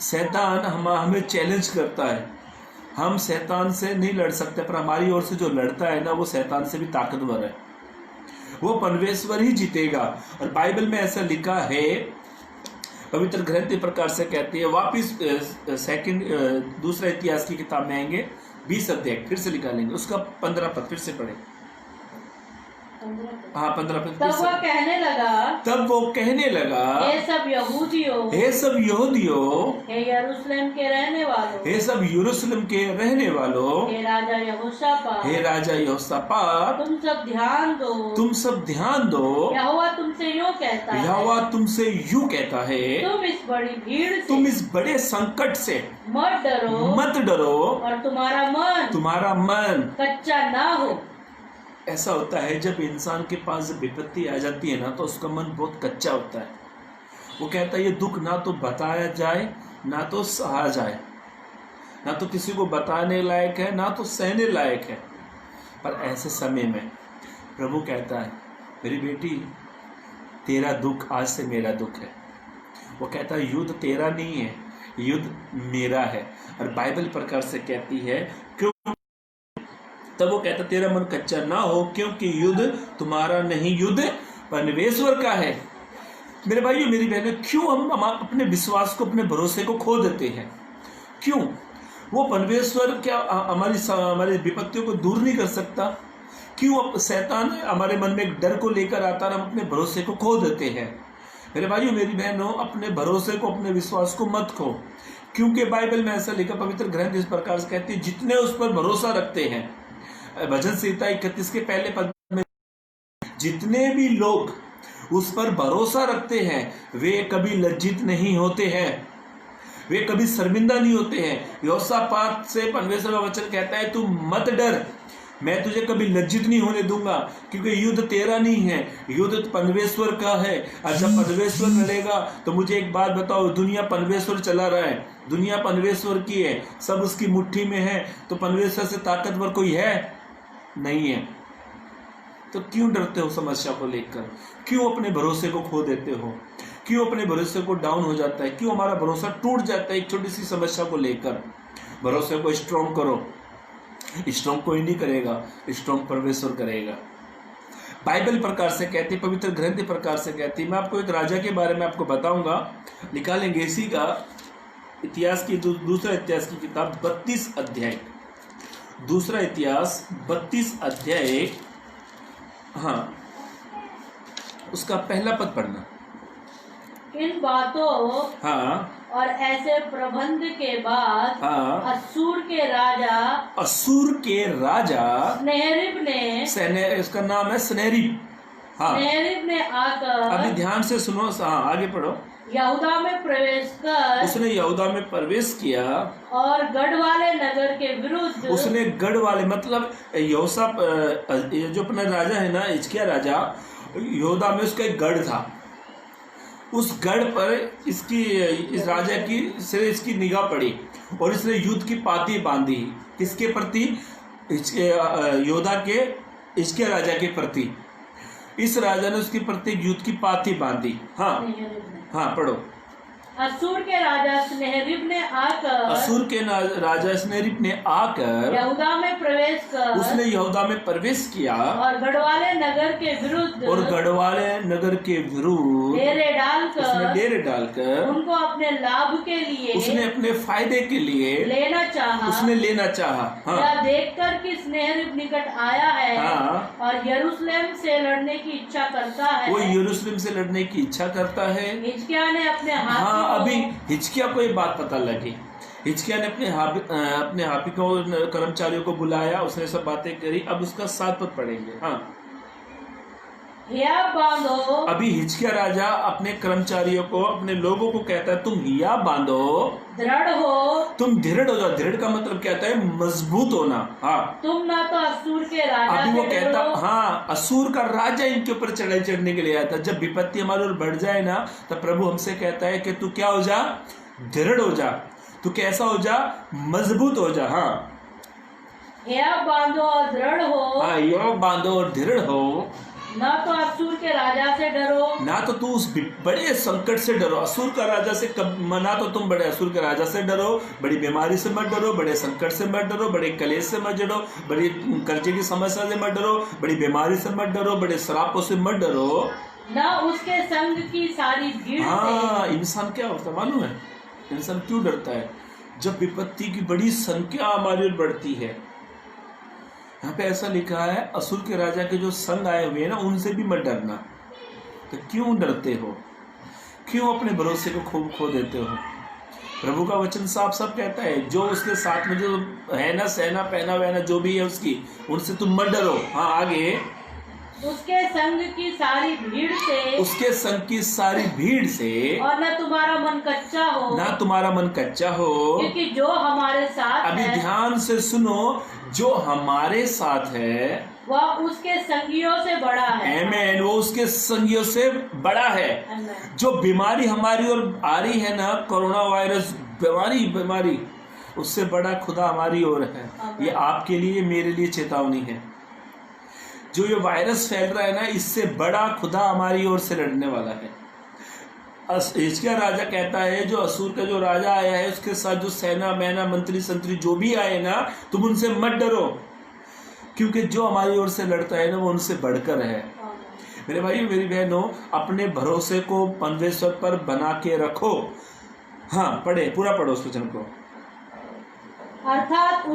शैतान हमें चैलेंज करता है, हम शैतान से नहीं लड़ सकते, पर हमारी ओर से जो लड़ता है ना, वो शैतान से भी ताकतवर है, वो परमेश्वर ही जीतेगा। और बाइबल में ऐसा लिखा है, पवित्र ग्रंथ प्रकार से कहती है, वापिस दूसरा इतिहास की किताब में आएंगे, 20 अध्याय फिर से निकालेंगे, उसका 15 पद फिर से पढ़े। हाँ 15 पद। तब वो कहने लगा, हे सब यहूदियों, हे यरूशलेम के रहने वालों, हे राजा यहोशापात, तुम सब ध्यान दो, यहोवा तुमसे यूं कहता है, तुम इस बड़े संकट से मत डरो, और तुम्हारा मन कच्चा ना हो। ऐसा होता है जब इंसान के पास जब विपत्ति आ जाती है ना, तो उसका मन बहुत कच्चा होता है। वो कहता है ये दुख ना तो बताया जाए, ना तो सहा जाए, ना तो किसी को बताने लायक है, ना तो सहने लायक है। पर ऐसे समय में प्रभु कहता है, मेरी बेटी तेरा दुख आज से मेरा दुख है। वो कहता है युद्ध तेरा नहीं है, युद्ध मेरा है। और बाइबल प्रकार से कहती है क्यों, तब वो कहता तेरा मन कच्चा ना हो, क्योंकि युद्ध तुम्हारा नहीं, युद्ध परमेश्वर का है। मेरे भाइयों मेरी बहनें, क्यों हम अपने विश्वास को, अपने भरोसे को खो देते हैं? क्यों? वो परमेश्वर क्या हमारी विपत्तियों को दूर नहीं कर सकता? क्यों शैतान हमारे मन में एक डर को लेकर आता है, हम अपने भरोसे को खो देते हैं? मेरे भाइयों मेरी बहनों, अपने भरोसे को, अपने विश्वास को मत खो, क्योंकि बाइबल में ऐसा लिखा, पवित्र ग्रंथ इस प्रकार से कहती है, जितने उस पर भरोसा रखते हैं, भजन संहिता 31 के पहले पद में, जितने भी लोग उस पर भरोसा रखते हैं वे कभी लज्जित नहीं होते हैं, वे कभी शर्मिंदा नहीं होते हैं। यहोशापात से परमेश्वर का वचन कहता है तू मत डर, मैं तुझे कभी लज्जित नहीं होने दूंगा, क्योंकि युद्ध तेरा नहीं है, युद्ध परमेश्वर का है। और जब परमेश्वर लड़ेगा तो मुझे एक बात बताओ, दुनिया परमेश्वर चला रहा है, दुनिया परमेश्वर की है, सब उसकी मुट्ठी में है, तो परमेश्वर से ताकतवर कोई है? नहीं है। तो क्यों डरते हो समस्या को लेकर? क्यों अपने भरोसे को खो देते हो? क्यों अपने भरोसे को डाउन हो जाता है? क्यों हमारा भरोसा टूट जाता है एक छोटी सी समस्या को लेकर? भरोसे को स्ट्रॉन्ग करो। स्ट्रॉन्ग कोई नहीं करेगा, स्ट्रॉन्ग परमेश्वर करेगा। बाइबल प्रकार से कहती, पवित्र ग्रंथ प्रकार से कहती। मैं आपको एक राजा के बारे में आपको बताऊंगा, निकालेंगे इसी का इतिहास की दूसरा इतिहास की किताब 32 अध्याय, दूसरा इतिहास 32 अध्याय, हाँ उसका पहला पद पढ़ना। इन बातों और ऐसे प्रबंध के बाद असूर के राजा सनेहेरीब इसका नाम है सनेहेरीब। सनेहेरीब ने आकर, अभी ध्यान से सुनो, आगे पढ़ो। यहूदा में प्रवेश कर, उसने यहूदा में प्रवेश किया और गढ़ वाले नगर के विरुद्ध, उसने गढ़ वाले मतलब यहोशा जो अपना राजा है ना, हिजकिय्याह राजा, यहूदा में उसका एक गढ़ था। उस गढ़ पर इस राजा की से इसकी निगाह पड़ी और इसने युद्ध की पाती बांधी। किसके प्रति? यहूदा के हिजकिय्याह राजा के प्रति। इस राजा ने उसके प्रति युद्ध की पाती बांधी। हाँ पढ़ो। असूर के राजा सनेहेरीब ने आकर यहूदा में प्रवेश कर, उसने यहूदा में प्रवेश किया और गढ़वाले नगर के विरुद्ध डेरे डालकर उनको अपने लाभ के लिए, उसने अपने फायदे के लिए लेना चाहा। यह देखकर कि सनेहेरीब निकट आया है और यरूशलेम से लड़ने की इच्छा करता है, वो यरूशलेम से लड़ने की इच्छा करता है। हिजकिय्याह ने अपने हाथ, अभी हिजकिय्याह को एक बात पता लगी। हिजकिय्याह ने अपने हाफिकों कर्मचारियों को बुलाया, उसने सब बातें करी। अब उसका 7 पद पढ़ेंगे। हिया बांधो। अभी हिजकिय्याह राजा अपने कर्मचारियों को, अपने लोगों को कहता है तुम हिया बांधो, दृढ़ हो, तुम दृढ़ हो जाओ। दृढ़ का मतलब क्या होता है? मजबूत होना। तुम ना तो असूर के राजा, अभी वो कहता असूर का राजा इनके ऊपर चढ़ने के लिए आया था। जब विपत्ति हमारे ओर बढ़ जाए ना, तब प्रभु हमसे कहता है कि तू क्या हो जा? दृढ़ हो जा। तू कैसा हो जा? मजबूत हो जा। हिया बांधो और दृढ़ हो। हिया बांधो और दृढ़ हो। ना तो असूर के राजा से डरो, ना तो तू उस बड़े संकट से डरो। असूर का राजा से ना तो तुम बड़े असूर के राजा से डरो, बड़ी बीमारी से मत डरो, बड़े संकट से मत डरो, बड़े कलेश से मत डरो, बड़ी कर्जे की समस्या से मत डरो, बड़ी बीमारी से मत डरो, बड़े श्रापों से मत डरो, ना उसके संग की सारी भीड़ से। इंसान क्या होता है मालूम है? इंसान क्यों डरता है? जब विपत्ति की बड़ी संख्या हमारी ओर बढ़ती है। यहाँ पे ऐसा लिखा है असुर के राजा के जो संग आए हुए हैं ना, उनसे भी मत डरना। तो क्यों डरते हो? क्यों अपने भरोसे को खो देते हो? प्रभु का वचन साफ साफ कहता है, जो उसके साथ में जो है ना, सेना पहना वहना जो भी है उसकी, उनसे तुम मत डरो। आगे उसके संग की सारी भीड़ से, उसके संग की सारी भीड़ से, और न तुम्हारा मन कच्चा हो, ना तुम्हारा मन कच्चा हो, क्योंकि जो हमारे साथ अभी ध्यान से सुनो, जो हमारे साथ है वह उसके संगियों से बड़ा है। आमीन। वो उसके संगियों से बड़ा है। जो बीमारी हमारी ओर आ रही है ना, कोरोना वायरस बीमारी, उससे बड़ा खुदा हमारी ओर है। ये आपके लिए, मेरे लिए चेतावनी है। जो ये वायरस फैल रहा है ना, इससे बड़ा खुदा हमारी ओर से लड़ने वाला है। हिजकिय्याह राजा कहता है जो असूर का जो राजा आया है उसके साथ जो सेना मैना मंत्री संतरी जो भी आए ना, तुम उनसे मत डरो, क्योंकि जो हमारी ओर से लड़ता है ना वो उनसे बढ़कर है। मेरे भाइयों मेरी बहनों, अपने भरोसे को परमेश्वर पर बना के रखो। हाँ पढ़े, पूरा पढ़ो उस वचन को। अर्थात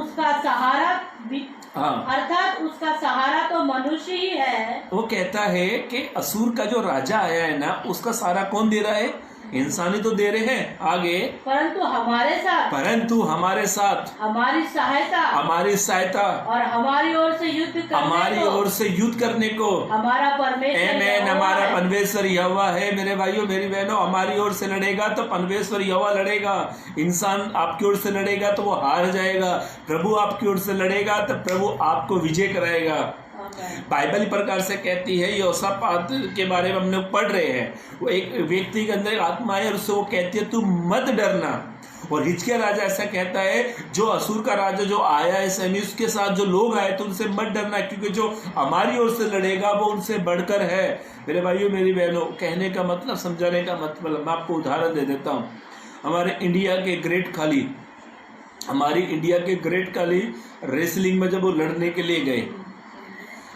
उसका सहारा तो मनुष्य ही है। वो कहता है कि असूर का जो राजा आया है ना, उसका सहारा कौन दे रहा है? इंसान ही तो दे रहे हैं। आगे, परंतु हमारे साथ हमारी सहायता और हमारी ओर से युद्ध करने को हमारा परमेश्वर यहोवा है। मेरे भाइयों मेरी बहनों, हमारी ओर से लड़ेगा तो परमेश्वर यहोवा लड़ेगा। इंसान आपकी ओर से लड़ेगा तो वो हार जाएगा। प्रभु आपकी ओर से लड़ेगा तो प्रभु आपको विजय कराएगा। बाइबल प्रकार से कहती है, यहोशापात के बारे में हम लोग पढ़ रहे हैं, वो एक व्यक्ति के अंदर आत्मा है और उससे वो कहती है तू मत डरना। और हिजकिय्याह राजा ऐसा कहता है, जो असूर का राजा जो आया है सैनी, उसके साथ जो लोग आए तो उनसे मत डरना, क्योंकि जो हमारी ओर से लड़ेगा वो उनसे बढ़कर है। मेरे भाइयों मेरी बहनों, कहने का मतलब, समझाने का मतलब, मैं आपको उदाहरण दे देता हूँ। हमारी इंडिया के ग्रेट खाली रेसलिंग में जब वो लड़ने के लिए गए,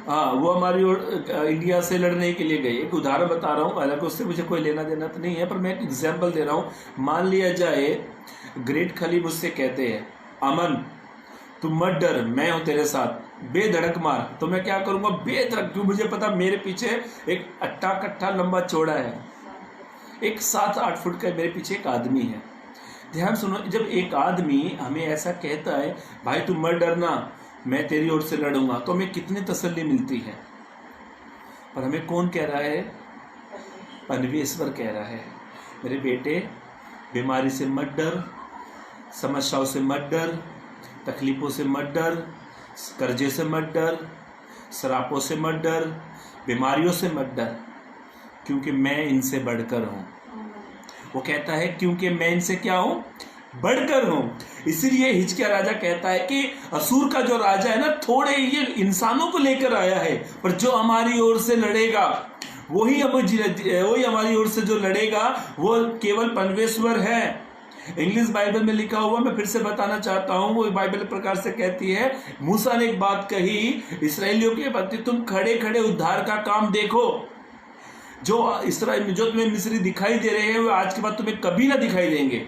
हाँ वो हमारी ओर इंडिया से लड़ने के लिए गए। एक उदाहरण बता रहा हूँ, हालांकि उससे मुझे कोई लेना देना तो नहीं है, पर मैं एक एग्जाम्पल दे रहा हूँ। मान लिया जाए ग्रेट खली मुझसे कहते हैं, अमन तू मत डर, मैं हूँ तेरे साथ, बेधड़क मार। तो मैं क्या करूँगा? बेधड़क, क्यों? मुझे पता मेरे पीछे एक अट्टा कट्टा लंबा चौड़ा है, एक 7-8 फुट का मेरे पीछे एक आदमी है। ध्यान सुनो, जब एक आदमी हमें ऐसा कहता है भाई तू मत डरना, मैं तेरी ओर से लड़ूंगा, तो हमें कितनी तसल्ली मिलती है। पर हमें कौन कह रहा है? परमेश्वर कह रहा है, मेरे बेटे बीमारी से मत डर, समस्याओं से मत डर, तकलीफों से मत डर, कर्जे से मत डर, शराबों से मत डर, बीमारियों से मत डर, क्योंकि मैं इनसे बढ़कर हूँ। वो कहता है क्योंकि मैं इनसे क्या हूँ? बढ़कर हूँ। इसीलिए हिजकिय्याह राजा कहता है कि असूर का जो राजा है ना, थोड़े ये इंसानों को लेकर आया है, पर जो हमारी ओर से लड़ेगा वही हमारी ओर से जो लड़ेगा वो केवल परमेश्वर है। इंग्लिश बाइबल में लिखा हुआ, मैं फिर से बताना चाहता हूँ, वो बाइबल प्रकार से कहती है, मूसा ने एक बात कही इस्राएलियों के प्रति, तुम खड़े खड़े उद्धार का काम देखो। जो तुम्हें मिस्री दिखाई दे रहे हैं वो आज के बाद तुम्हें कभी ना दिखाई देंगे।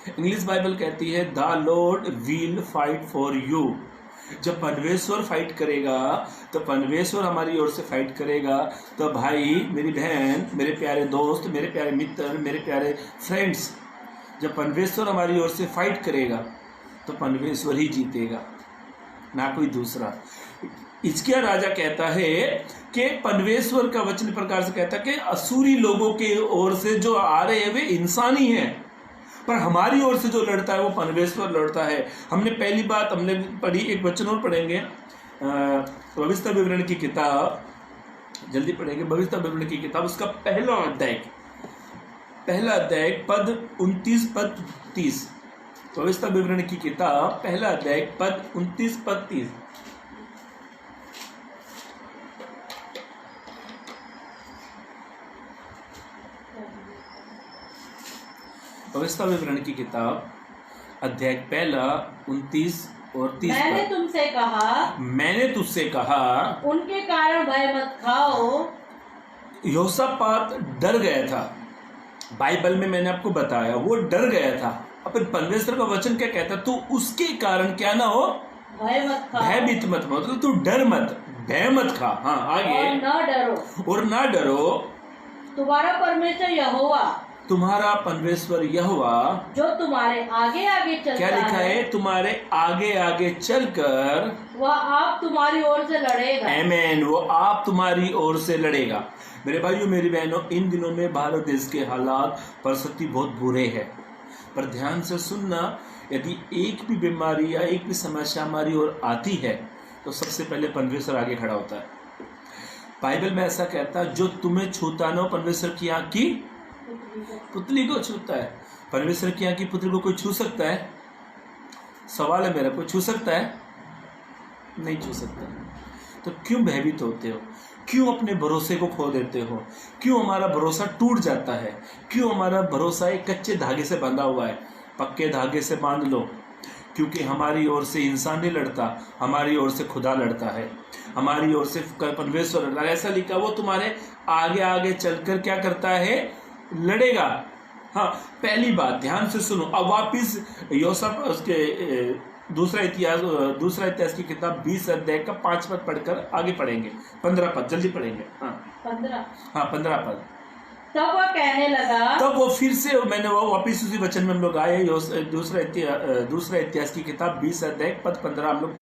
इंग्लिश बाइबल कहती है, the Lord will fight for you. जब परमेश्वर फाइट करेगा तो परमेश्वर हमारी ओर से फाइट करेगा। तो भाई मेरी बहन, मेरे प्यारे दोस्त, मेरे प्यारे मित्र, मेरे प्यारे फ्रेंड्स, जब परमेश्वर हमारी ओर से फाइट करेगा तो परमेश्वर ही जीतेगा, ना कोई दूसरा। हिजकिय्याह राजा कहता है कि परमेश्वर का वचन प्रकार से कहता है कि असूरी लोगों के ओर से जो आ रहे हैं वे इंसान ही हैं, पर हमारी ओर से जो लड़ता है वो परमेश्वर लड़ता है। हमने पहली बात हमने पढ़ी, एक वचन और पढ़ेंगे, भविष्य विवरण की किताब, जल्दी पढ़ेंगे, भविष्य विवरण की किताब, उसका पहला अध्याय पद 29 पद 30। भविष्य विवरण की किताब पहला अध्याय पद 29 पद 30। भविष्य विवरण की किताब अध्याय पहला 29 और 30। मैंने तुझसे कहा उनके कारण भय मत खाओ। यहोशापात डर गया था। बाइबल में मैंने आपको बताया वो डर गया था। अपन परमेश्वर का वचन क्या कहता? तू उसके कारण क्या ना हो, भयभीत मत हो, मतलब तू डर मत, भय मत खा। हाँ आगे, और ना डरो तुम्हारा परमेश्वर यहोवा, तुम्हारा परमेश्वर यहोवा जो तुम्हारे आगे आगे चलता क्या लिखा है? तुम्हारे आगे आगे चलकर वह आप तुम्हारी ओर से लड़ेगा। आमीन, वो आप तुम्हारी ओर से लड़ेगा। मेरे भाइयों मेरी बहनों, इन दिनों में भारत देश के हालात परिस्थिति बहुत बुरे हैं, पर ध्यान से सुनना, यदि एक भी बीमारी या एक भी समस्या हमारी ओर आती है तो सबसे पहले परमेश्वर आगे खड़ा होता है। बाइबल में ऐसा कहता है, जो तुम्हें छूता ना परमेश्वर की आंख की पुतली को छूता है। परमेश्वर की आंख की पुतली को कोई छू सकता है? सवाल है मेरा, कोई छू सकता है? नहीं छू सकता। तो क्यों भयभीत होते हो? क्यों अपने भरोसे को खो देते हो? क्यों हमारा भरोसा टूट जाता है? क्यों हमारा भरोसा एक कच्चे धागे से बंधा हुआ है? पक्के धागे से बांध लो, क्योंकि हमारी ओर से इंसान नहीं लड़ता, हमारी ओर से खुदा लड़ता है, हमारी ओर से परमेश्वर लड़ता है। ऐसा लिखा, वो तुम्हारे आगे आगे चलकर क्या करता है? लड़ेगा। हाँ, पहली बात ध्यान से सुनो। अब वापिस योसेफ उसके दूसरा इतिहास की किताब 20 अध्याय का 5 पद पढ़कर आगे पढ़ेंगे। 15 पद जल्दी पढ़ेंगे। हाँ 15 पद। तब वो कहने लगा, तब वो फिर से, मैंने वो वापिस उसी वचन में हम लोग आए। दूसरा इतिहास की किताब 20 अध्याय पद 15 हम लोग,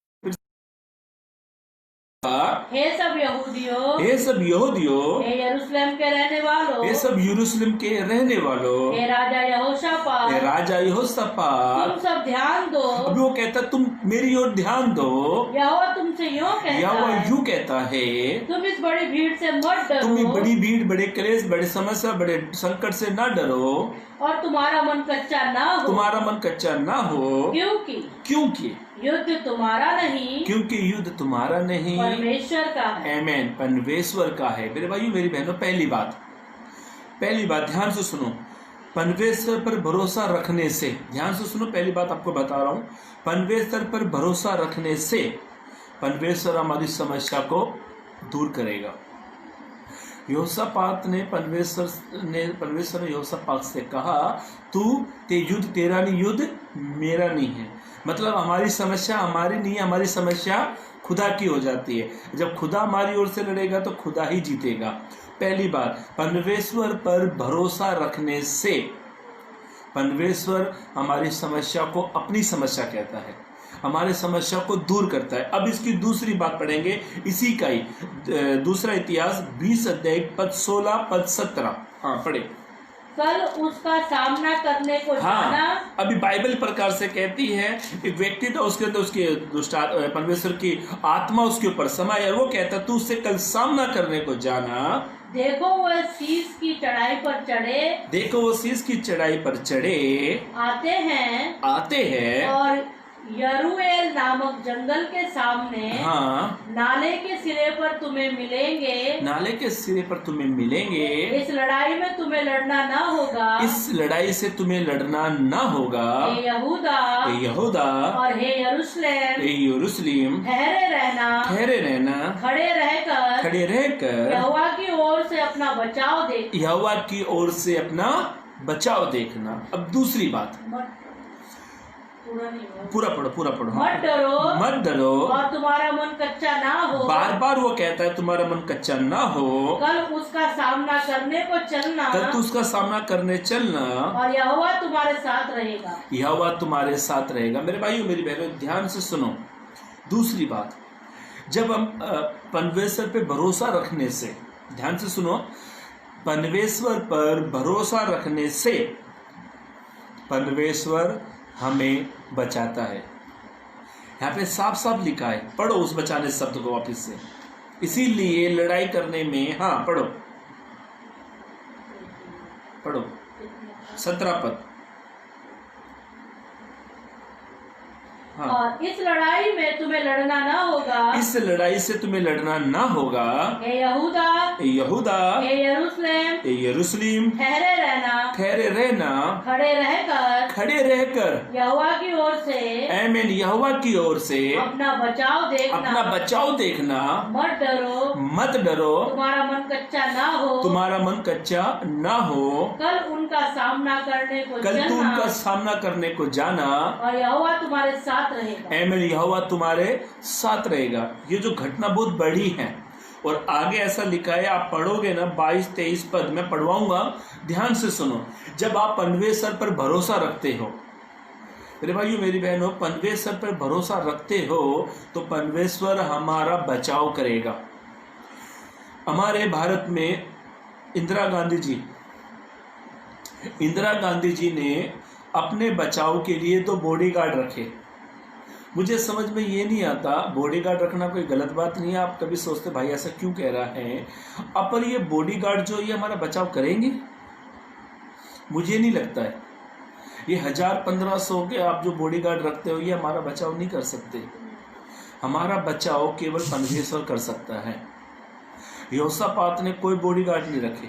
हे सब यहूदियों, हे सब यहूदियों, हे यरूशलेम के रहने वालों, हे सब यरूशलेम के रहने वालों, हे राजा यहोशापात, हे राजा यहोशापात, तुम सब ध्यान दो। अभी वो कहता तुम मेरी ओर ध्यान दो। यहोवा तुमसे यूं कहता है, तुम इस बड़ी भीड़ से मत डरो। तुम बड़ी भीड़, बड़े क्लेश, बड़े समस्या, बड़े संकट से ना डरो, और तुम्हारा मन कच्चा ना हो, क्योंकि युद्ध तुम्हारा नहीं, क्योंकि युद्ध तुम्हारा नहीं, परमेश्वर का है। आमेन, परमेश्वर का है। मेरे भाइयों मेरी बहनों, पहली बात ध्यान से सुनो। परमेश्वर पर भरोसा रखने से, ध्यान से सुनो, पहली बात आपको बता रहा हूं, परमेश्वर पर भरोसा रखने से परमेश्वर हमारी समस्या को दूर करेगा। यहोशापात ने परमेश्वर ने यहोशापात से कहा, युद्ध तेरा नहीं, युद्ध मेरा नहीं है। मतलब हमारी समस्या हमारी नहीं है, हमारी समस्या खुदा की हो जाती है। जब खुदा हमारी ओर से लड़ेगा तो खुदा ही जीतेगा। पहली बात, परमेश्वर पर भरोसा रखने से परमेश्वर हमारी समस्या को अपनी समस्या कहता है, हमारे समस्या को दूर करता है। अब इसकी दूसरी बात पढ़ेंगे, इसी का ही दूसरा इतिहास 20 अध्याय पद 16 पद 17। हाँ पढ़े। कल उसका सामना करने को जाना। अभी बाइबल प्रकार से कहती है, एक व्यक्ति था, उसके अंदर उसकी परमेश्वर की आत्मा उसके ऊपर समाई, और वो कहता तू उससे कल सामना करने को जाना। देखो वो शीश की चढ़ाई पर चढ़े आते हैं और यरूएल नामक जंगल के सामने नाले के सिरे पर तुम्हें मिलेंगे। इस लड़ाई में तुम्हें लड़ना ना होगा। हे यहूदा और हे यरूशलेम ठहरे रहना, खड़े रहकर यहोवा की ओर से अपना बचाव देखना। अब दूसरी बात, पूरा पढ़ो। मत डरो और तुम्हारा मन कच्चा ना हो। बार वो कहता है तुम्हारा मन कच्चा ना हो। कल उसका सामना करने चलना और यहोवा तुम्हारे साथ रहेगा। मेरे भाइयों मेरी बहनों, ध्यान से सुनो। दूसरी बात, जब हम परमेश्वर पे भरोसा रखने से, ध्यान से सुनो, परमेश्वर पर भरोसा रखने से परमेश्वर हमें बचाता है। यहाँ पे साफ साफ लिखा है, पढ़ो उस बचाने शब्द को वापस से। इसीलिए लड़ाई करने में, हाँ पढ़ो 17 पद। हाँ। और इस लड़ाई में तुम्हें लड़ना ना होगा। इस लड़ाई से तुम्हें लड़ना ना होगा। हे यहूदा, हे यरूशलेम ठहरे रहना, खड़े रहकर यहोवा की ओर से, आमीन, यहोवा की ओर से अपना बचाव देखना। मत डरो, तुम्हारा मन कच्चा ना हो। कल तू उनका सामना करने को जाना और यहोवा तुम्हारे साथ रहेगा। आमीन, यहोवा तुम्हारे साथ रहेगा। ये जो घटना बहुत बड़ी है, और आगे ऐसा लिखा है, आप पढ़ोगे ना 22-23 पद में पढ़वाऊंगा, ध्यान से सुनो। जब आप परमेश्वर पर भरोसा रखते हो, मेरे भाइयों मेरी बहनों, परमेश्वर पर भरोसा रखते हो तो परमेश्वर हमारा बचाव करेगा। हमारे भारत में इंदिरा गांधी जी ने अपने बचाव के लिए 2 बॉडीगार्ड रखे। मुझे समझ में ये नहीं आता, बॉडीगार्ड रखना कोई गलत बात नहीं है। आप कभी सोचते भाई ऐसा क्यों कह रहा है, अब पर ये बॉडीगार्ड जो ये हमारा बचाव करेंगे? मुझे नहीं लगता है। ये 1000-1500 के आप जो बॉडीगार्ड रखते हो ये हमारा बचाव नहीं कर सकते। हमारा बचाव केवल परमेश्वर कर सकता है। यहोशापात ने कोई बॉडीगार्ड नहीं रखे।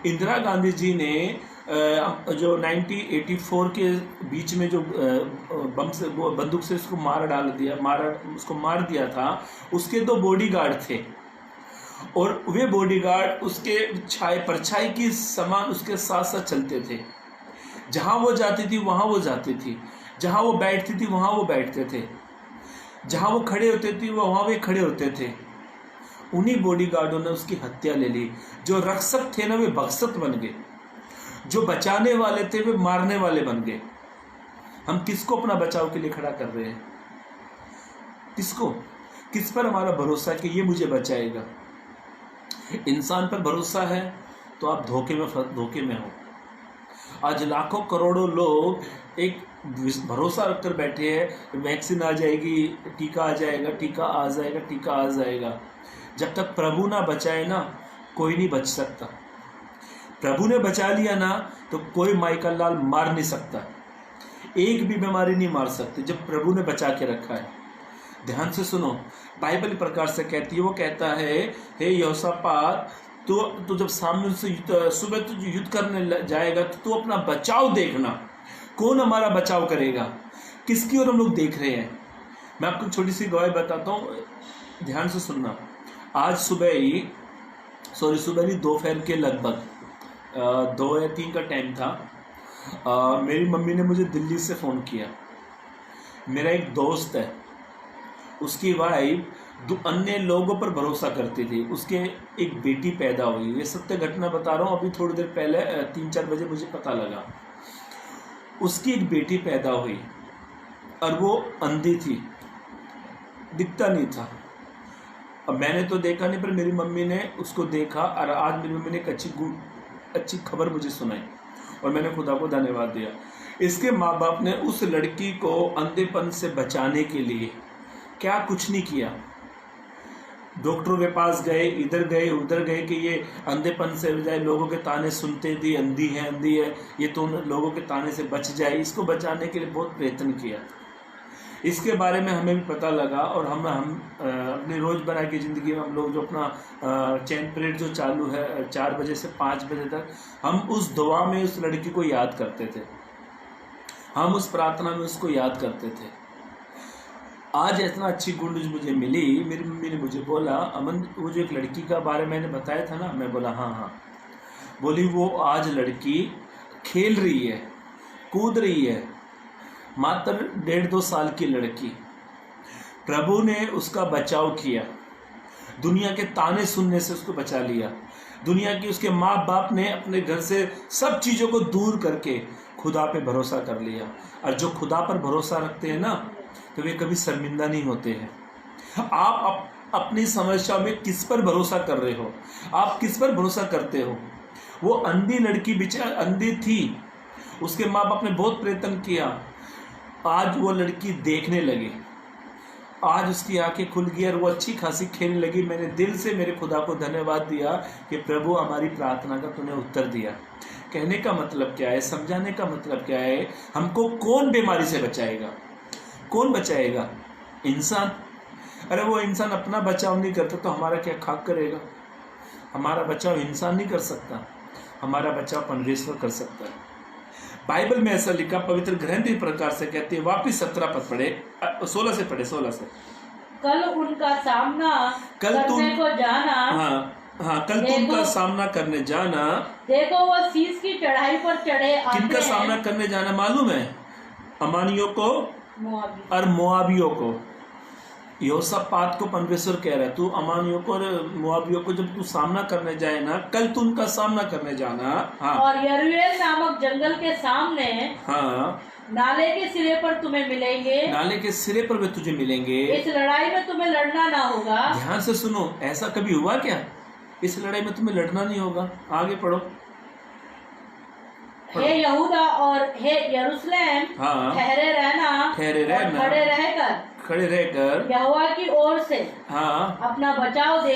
इंदिरा गांधी जी ने जो 1984 के बीच में जो बम से बंदूक से उसको उसको मार दिया था, उसके 2 बॉडीगार्ड थे और वे बॉडीगार्ड उसके परछाई की समान उसके साथ साथ चलते थे। जहाँ वो जाती थी वहाँ वो जाती थी, जहाँ वो बैठती थी वहाँ वो बैठते थे, जहाँ वो खड़े होते थे वहाँ वे खड़े होते थे। उन्हीं बॉडीगार्डों ने उसकी हत्या ले ली। जो रक्षक थे ना वे भक्षक बन गए, जो बचाने वाले थे वे मारने वाले बन गए। हम किसको अपना बचाव के लिए खड़ा कर रहे हैं? किसको? किस पर हमारा भरोसा कि ये मुझे बचाएगा? इंसान पर भरोसा है तो आप धोखे में हो। आज लाखों करोड़ों लोग एक भरोसा रखकर बैठे हैं, वैक्सीन आ जाएगी, टीका आ जाएगा, टीका आ जाएगा, टीका आ जाएगा। जब तक प्रभु ना बचाए ना, कोई नहीं बच सकता। प्रभु ने बचा लिया ना तो कोई माई का लाल मार नहीं सकता, एक भी बीमारी नहीं मार सकती जब प्रभु ने बचा के रखा है। ध्यान से सुनो, बाइबल प्रकार से कहती है, वो कहता है, हे यहोशापात, तो जब सामने से सुबह तू युद्ध करने जाएगा तो तू अपना बचाव देखना। कौन हमारा बचाव करेगा? किसकी ओर हम लोग देख रहे हैं? मैं आपको छोटी सी गवाही बताता हूँ, ध्यान से सुनना। आज सुबह नहीं, दोपहर के लगभग 2 या 3 का टाइम था। मेरी मम्मी ने मुझे दिल्ली से फ़ोन किया। मेरा एक दोस्त है, उसकी वाइफ अन्य लोगों पर भरोसा करती थी। उसके एक बेटी पैदा हुई। ये सत्य घटना बता रहा हूँ, अभी थोड़ी देर पहले 3-4 बजे मुझे पता लगा। उसकी एक बेटी पैदा हुई और वो अंधी थी, दिखता नहीं था। अब मैंने तो देखा नहीं, पर मेरी मम्मी ने उसको देखा और आज मेरी मम्मी ने एक अच्छी खबर मुझे सुनाई और मैंने खुदा को धन्यवाद दिया। इसके माँ बाप ने उस लड़की को अंधेपन से बचाने के लिए क्या कुछ नहीं किया। डॉक्टरों के पास गए, इधर गए उधर गए कि ये अंधेपन से बचाए। लोगों के ताने सुनते थी, अंधी है, ये तो लोगों के ताने से बच जाए। इसको बचाने के लिए बहुत प्रयत्न किया। इसके बारे में हमें भी पता लगा और हम अपनी रोज़मर्रा की ज़िंदगी में हम लोग जो अपना चैन पीरियड जो चालू है 4 बजे से 5 बजे तक, हम उस दुआ में उस लड़की को याद करते थे, हम उस प्रार्थना में उसको याद करते थे। आज इतना अच्छी गुड न्यूज़ मुझे मिली। मेरी मम्मी ने मुझे बोला, अमन वो जो एक लड़की का बारे मैंने बताया था ना, मैं बोला हाँ। बोली वो आज लड़की खेल रही है, कूद रही है, मात्र 1.5-2 साल की लड़की। प्रभु ने उसका बचाव किया, दुनिया के ताने सुनने से उसको बचा लिया। दुनिया की उसके माँ बाप ने अपने घर से सब चीज़ों को दूर करके खुदा पे भरोसा कर लिया। और जो खुदा पर भरोसा रखते हैं ना, तो वे कभी शर्मिंदा नहीं होते हैं। आप अपनी समस्या में किस पर भरोसा कर रहे हो? आप किस पर भरोसा करते हो? वो अंधी लड़की बेचारी अंधी थी, उसके माँ बाप ने बहुत प्रयत्न किया। आज वो लड़की देखने लगी, आज उसकी आंखें खुल गई और वो अच्छी खासी खेलने लगी। मैंने दिल से मेरे खुदा को धन्यवाद दिया कि प्रभु हमारी प्रार्थना का तूने उत्तर दिया। कहने का मतलब क्या है, समझाने का मतलब क्या है? हमको कौन बीमारी से बचाएगा? कौन बचाएगा? इंसान। अरे वो इंसान अपना बचाव नहीं करता तो हमारा क्या खाक करेगा? हमारा बचाव इंसान नहीं कर सकता, हमारा बचाव परमेश्वर कर सकता है। बाइबल में ऐसा लिखा, पवित्र ग्रंथ इस प्रकार से कहते हैं, वापिस 17 पद पढ़े, 16 से पढ़े, 16 से। कल उनका सामना करने को जाना। हाँ, कल तुम का सामना करने जाना। देखो वो शीश की चढ़ाई पर चढ़े आते हैं। किनका सामना करने जाना मालूम है? अमानियों को और मोआबियों को। यहोशापात को परमेश्वर कह रहा है, तू अमानियों को और मोआबियों को जब तू सामना करने जाए ना, कल तू उनका सामना करने जाना। हाँ। और यरूएल नामक जंगल के सामने, हाँ, नाले के सिरे पर तुम्हें मिलेंगे। नाले के सिरे पर वे तुझे मिलेंगे। इस लड़ाई में तुम्हें लड़ना ना होगा। ध्यान से सुनो, ऐसा कभी हुआ क्या? इस लड़ाई में तुम्हें लड़ना नहीं होगा। आगे पढ़ो। हे यहूदा और हे यरूशलेम, हाँ, ठहरे रहना, खड़े रहकर यहोवा की ओर से, हाँ, अपना बचाव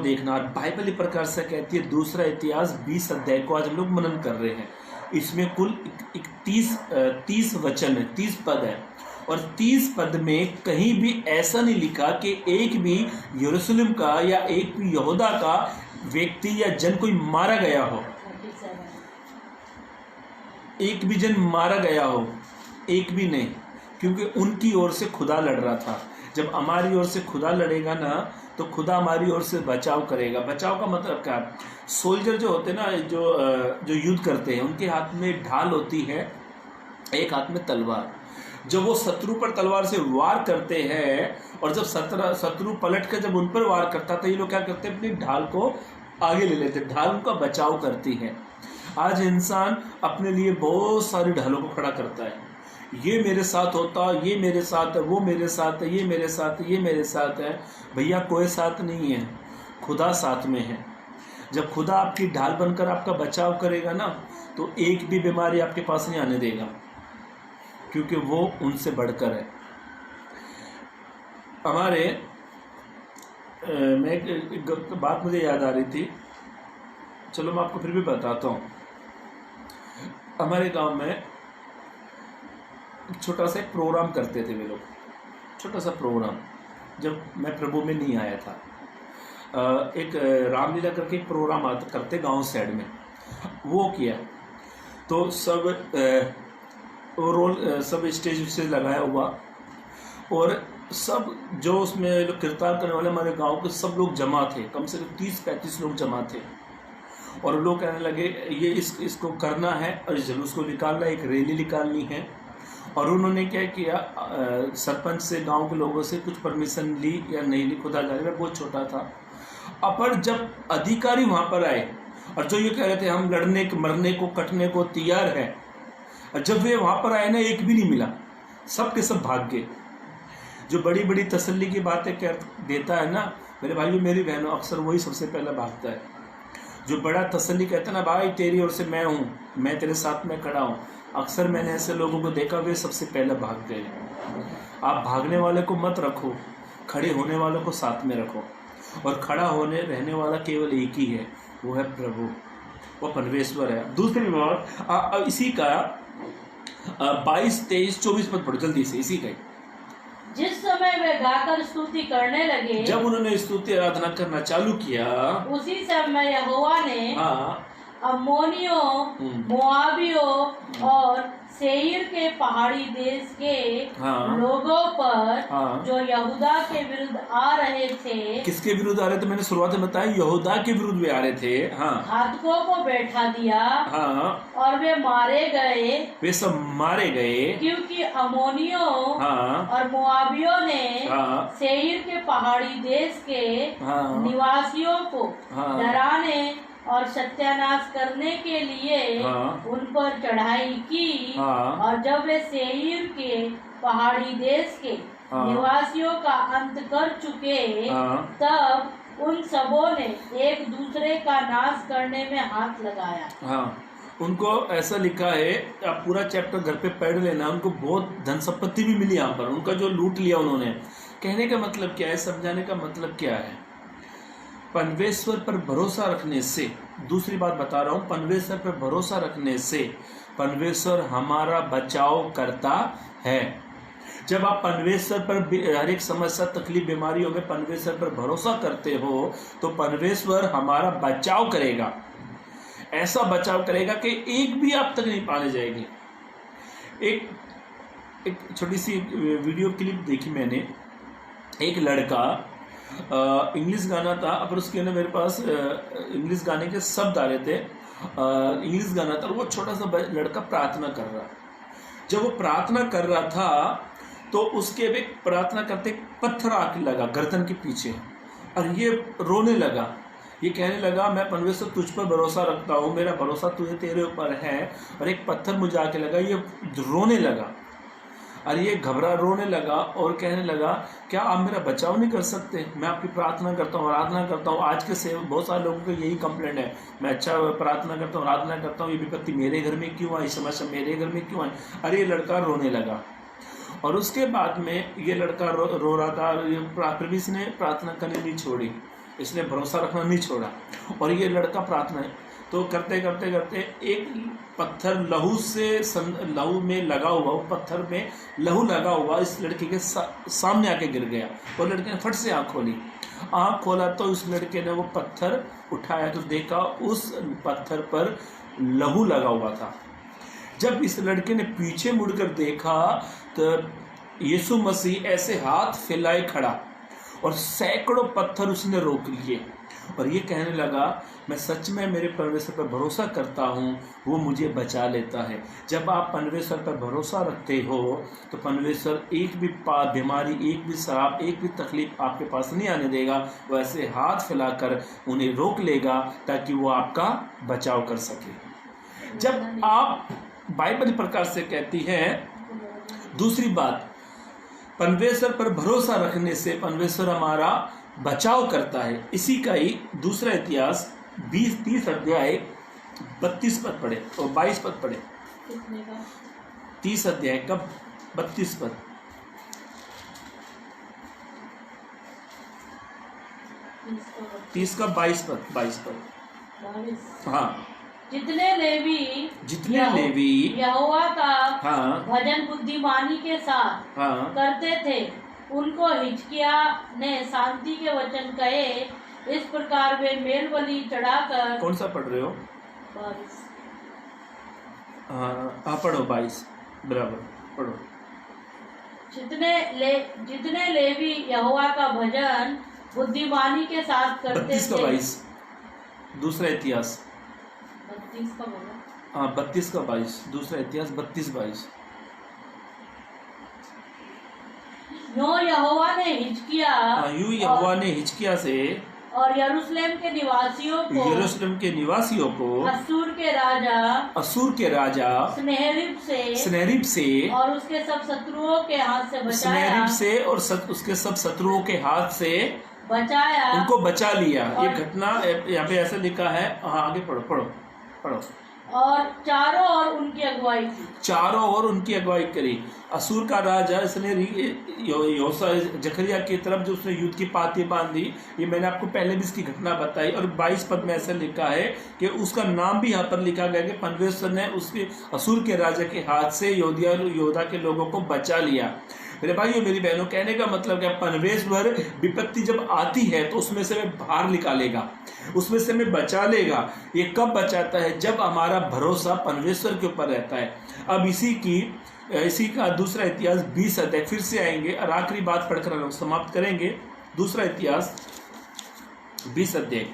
देखना। और बाइबल इस प्रकार से कहती है, दूसरा इतिहास 20 अध्याय को आज हम लोग मनन कर रहे हैं। इसमें कुल 30 वचन है, 30 पद है और 30 पद में कहीं भी ऐसा नहीं लिखा कि एक भी यरूशलेम का या एक भी यहूदा का व्यक्ति या जन कोई मारा गया हो, एक भी जन मारा गया हो, एक भी नहीं, क्योंकि उनकी ओर से खुदा लड़ रहा था। जब हमारी ओर से खुदा लड़ेगा ना तो खुदा हमारी ओर से बचाव करेगा। बचाव का मतलब क्या? सोल्जर जो होते हैं ना, जो युद्ध करते हैं, उनके हाथ में ढाल होती है, एक हाथ में तलवार। जब वो शत्रु पर तलवार से वार करते हैं और जब शत्रु पलट कर जब उन पर वार करता तो ये लोग क्या करते हैं? अपनी ढाल को आगे ले लेते, ढाल उनका बचाव करती है। आज इंसान अपने लिए बहुत सारी ढालों को खड़ा करता है, ये मेरे साथ होता, ये मेरे साथ है, वो मेरे साथ है, ये मेरे साथ है, ये मेरे साथ है। भैया कोई साथ नहीं है, खुदा साथ में है। जब खुदा आपकी ढाल बनकर आपका बचाव करेगा ना तो एक भी बीमारी आपके पास नहीं आने देगा, क्योंकि वो उनसे बढ़कर है। हमारे मैं एक बात मुझे याद आ रही थी, चलो मैं आपको फिर भी बताता हूँ। हमारे गांव में छोटा सा एक प्रोग्राम करते थे वे लोग, छोटा सा प्रोग्राम, जब मैं प्रभु में नहीं आया था। एक रामलीला करके एक प्रोग्राम करते गांव साइड में, वो किया तो सब सब स्टेज विस्टेज लगाया हुआ और सब जो उसमें कीर्तन करने वाले हमारे गांव के सब लोग जमा थे, कम से कम 30-35 लोग जमा थे। और लोग कहने लगे ये इसको करना है और इस जुलूस को निकालना है, एक रैली निकालनी है। और उन्होंने क्या किया, सरपंच से, गांव के लोगों से कुछ परमिशन ली या नहीं ली, खुदा जाने, मैं बहुत छोटा था। पर जब अधिकारी वहाँ पर आए और जो ये कह रहे थे हम लड़ने मरने को कटने को तैयार है, और जब वे वहाँ पर आए ना एक भी नहीं मिला, सब के सब भाग गए। जो बड़ी बड़ी तसल्ली की बातें देता है ना मेरे भाइयों मेरी बहनों, अक्सर वही सबसे पहले भागता है। जो बड़ा तसल्ली कहता है ना, भाई तेरी ओर से मैं हूँ, मैं तेरे साथ में खड़ा हूँ, अक्सर मैंने ऐसे लोगों को देखा वे सबसे पहले भाग गए। आप भागने वाले को मत रखो, खड़े होने वालों को साथ में रखो। और खड़ा होने रहने वाला केवल एक ही है, वो है प्रभु, वो परमेश्वर है। दूसरी बात इसी का 22, 23, 24 पद पढ़ो जल्दी से, इसी का। जिस समय वे गाकर स्तुति करने लगे, जब उन्होंने स्तुति आराधना करना चालू किया, उसी समय यहोवा ने अम्मोनियों, मोआबियों और सेईर के पहाड़ी देश के लोगों पर जो यहूदा के विरुद्ध आ रहे थे। किसके विरुद्ध आ रहे थे? मैंने शुरुआत में बताया, यहूदा के विरुद्ध वे आ रहे थे। घातकों को बैठा दिया और वे मारे गए, वे सब मारे गए, क्योंकि अम्मोनियों और मोआबियों ने सेईर के पहाड़ी देश के निवासियों को डराने और सत्यानाश करने के लिए उन पर चढ़ाई की। और जब वे सेईर के पहाड़ी देश के निवासियों का अंत कर चुके, तब उन सबों ने एक दूसरे का नाश करने में हाथ लगाया। उनको ऐसा लिखा है, आप पूरा चैप्टर घर पे पढ़ लेना, उनको बहुत धन संपत्ति भी मिली यहाँ पर, उनका जो लूट लिया उन्होंने। कहने का मतलब क्या है, समझाने का मतलब क्या है? परमेश्वर पर भरोसा रखने से, दूसरी बात बता रहा हूँ, परमेश्वर पर भरोसा रखने से परमेश्वर हमारा बचाव करता है। जब आप परमेश्वर पर हर एक समस्या, तकलीफ, बीमारियों में परमेश्वर पर भरोसा करते हो तो परमेश्वर हमारा बचाव करेगा, ऐसा बचाव करेगा कि एक भी आप तक नहीं पाने जाएगी। एक छोटी सी वीडियो क्लिप देखी मैंने, एक लड़का इंग्लिश गाना था, पर उसके अंदर मेरे पास इंग्लिश गाने के शब्द आ रहे थे, इंग्लिश गाना था, वो छोटा सा लड़का प्रार्थना कर रहा। जब वो प्रार्थना कर रहा था तो उसके एक प्रार्थना करते पत्थर आके लगा गर्दन के पीछे और ये रोने लगा। ये कहने लगा मैं परमेश्वर तुझ पर भरोसा रखता हूँ, मेरा भरोसा तुझे तेरे ऊपर है। और एक पत्थर मुझे आके लगा, ये रोने लगा और ये घबरा रोने लगा और कहने लगा क्या आप मेरा बचाव नहीं कर सकते? मैं आपकी प्रार्थना करता हूँ, आराधना करता हूँ। आज के से बहुत सारे लोगों को यही कंप्लेंट है, मैं अच्छा प्रार्थना करता हूँ, आराधना करता हूँ, ये विपत्ति मेरे घर में क्यों आई, समस्या मेरे घर में क्यों आई? अरे ये लड़का रोने लगा और उसके बाद में ये लड़का रो रहा था। प्रभु इसने प्रार्थना करनी नहीं छोड़ी, इसने भरोसा रखना नहीं छोड़ा और ये लड़का प्रार्थना तो करते करते करते एक पत्थर लहू में लगा हुआ, पत्थर में लहू लगा हुआ इस लड़के के सामने आके गिर गया। और लड़के ने फट से आँख खोली। आँख खोला तो उस लड़के ने वो पत्थर उठाया तो देखा उस पत्थर पर लहू लगा हुआ था। जब इस लड़के ने पीछे मुड़कर देखा तो यीशु मसीह ऐसे हाथ फैलाए खड़ा और सैकड़ों पत्थर उसने रोक लिए और ये कहने लगा, मैं सच में मेरे परमेश्वर पर भरोसा करता हूँ, वो मुझे बचा लेता है। जब आप परमेश्वर पर भरोसा रखते हो तो परमेश्वर एक भी बीमारी, एक भी श्राप, एक भी तकलीफ आपके पास नहीं आने देगा। वो ऐसे हाथ फैलाकर उन्हें रोक लेगा ताकि वो आपका बचाव कर सके। जब आप बाइबल प्रकार से कहती है, दूसरी बात, परमेश्वर पर भरोसा रखने से परमेश्वर हमारा बचाव करता है। इसी का ही दूसरा इतिहास 30 अध्याय 32 पद पढ़े और 22 पद पढ़े। 30 अध्याय का 32 पद। 30 का 22 पद। हाँ। जितने लेवी यहोवा का भजन बुद्धिमानी के साथ करते थे, उनको हिजकिय्याह ने शांति के वचन कहे। इस प्रकार वे मेल बलि चढ़ाकर। कौन सा पढ़ रहे हो? 22। हाँ पढ़ो 22 बराबर पढ़ो। जितने लेवी यहोवा का भजन बुद्धिमानी के साथ करते 32 का 22 दूसरा इतिहास। 32 का बोला। हाँ 32 का 22 दूसरा इतिहास 32-22। यूं यहोवा ने हिजकिय्याह से और यरूशलेम के निवासियों को असूर के राजा सनहेरीब से और उसके सब शत्रुओं के हाथ से बचाया। उनको बचा लिया। ये घटना यहाँ पे ऐसा लिखा है। हाँ आगे पढ़ो। और चारों ओर उनकी अगुवाई करी। असूर का राजा इसने जकरिया की तरफ जो उसने युद्ध की पाती बांधी, ये मैंने आपको पहले भी इसकी घटना बताई। और 22 पद में ऐसा लिखा है कि उसका नाम भी यहाँ पर लिखा गया कि परमेश्वर ने उसके असूर के राजा के हाथ से योद्धा के लोगों को बचा लिया। मेरे भाइयों मेरी बहनों, कहने का मतलब क्या, परमेश्वर विपत्ति जब आती है तो उसमें से मैं बाहर निकालेगा, उसमें से मैं बचा लेगा। ये कब बचाता है? जब हमारा भरोसा परमेश्वर के ऊपर रहता है। अब इसी का दूसरा इतिहास 20 अध्याय फिर से आएंगे और आखिरी बात पढ़कर हम समाप्त करेंगे। दूसरा इतिहास 20 अध्याय।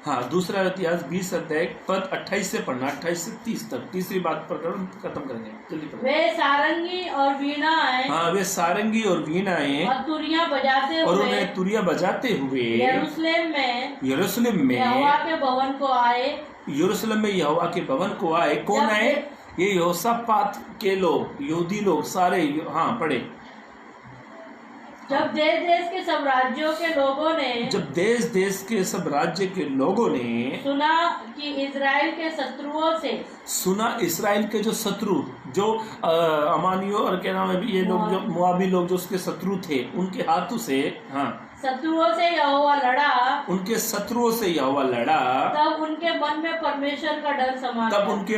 हाँ दूसरा इतिहास 20 अध्याय पद 28 से पढ़ना, 28 से 30 तक। तीसरी बात पढ़कर खत्म करेंगे, जल्दी पढ़ो। वे सारंगी और वीणाएं और तुरियां बजाते हुए यरूशलेम में यहोवा के भवन को आए। कौन आए? ये यहोशापात के लोग, यहूदी लोग सारे। हाँ पढ़े। जब देश देश के सब राज्य के लोगों ने सुना कि इस्राएल के जो शत्रु, जो अमानियों और क्या नाम है ये लोग, जो मुआबी लोग जो उसके शत्रु थे, उनके हाथों से शत्रुओं से यहोवा लड़ा। तब उनके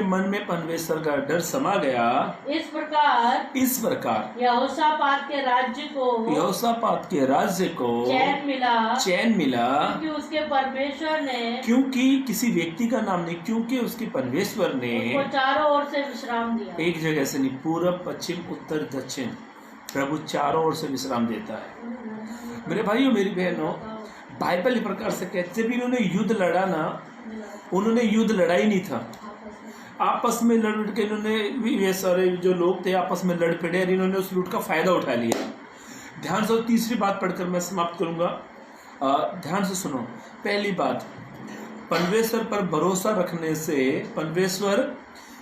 मन में परमेश्वर का डर समा गया। इस प्रकार यहोशापात के राज्य को चैन मिला क्योंकि किसी व्यक्ति का नाम नहीं, क्योंकि उसके परमेश्वर ने चारों ओर से विश्राम दिया। एक जगह से नहीं, पूरब पश्चिम उत्तर दक्षिण, प्रभु चारों ओर से विश्राम देता है। मेरे भाइयों मेरी बहनों, बाइबल इस प्रकार से कहते, जब इन्होंने युद्ध लड़ा ना, उन्होंने युद्ध लड़ा ही नहीं था, आपस में लड़ के इन्होंने, ये सारे जो लोग थे आपस में लड़ पड़े और इन्होंने उस लूट का फायदा उठा लिया। ध्यान से तीसरी बात पढ़कर मैं समाप्त करूंगा। ध्यान से सुनो। पहली बात, परमेश्वर पर भरोसा रखने से परमेश्वर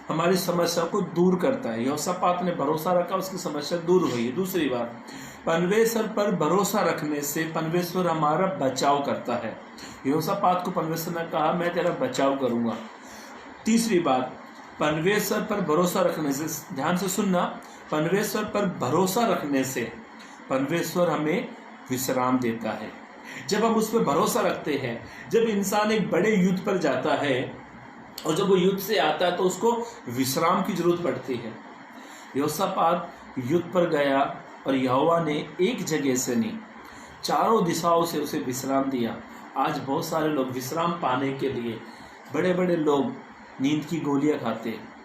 हमारी समस्या को दूर करता है। यहोशापात ने भरोसा रखा, उसकी समस्या दूर हुई। दूसरी बात, परमेश्वर पर भरोसा रखने से परमेश्वर हमारा बचाव करता है। यहोशापात को परमेश्वर ने कहा, मैं तेरा बचाव करूंगा। तीसरी बात, परमेश्वर पर भरोसा रखने से, ध्यान से सुनना, परमेश्वर पर भरोसा रखने से परमेश्वर हमें विश्राम देता है। जब हम उस पर भरोसा रखते हैं, जब इंसान एक बड़े युद्ध पर जाता है और जब वो युद्ध से आता है तो उसको विश्राम की जरूरत पड़ती है। यहोशापात युद्ध पर गया और यहोवा ने एक जगह से नहीं, चारों दिशाओं से उसे विश्राम दिया। आज बहुत सारे लोग विश्राम पाने के लिए बड़े बड़े लोग नींद की गोलियां खाते हैं।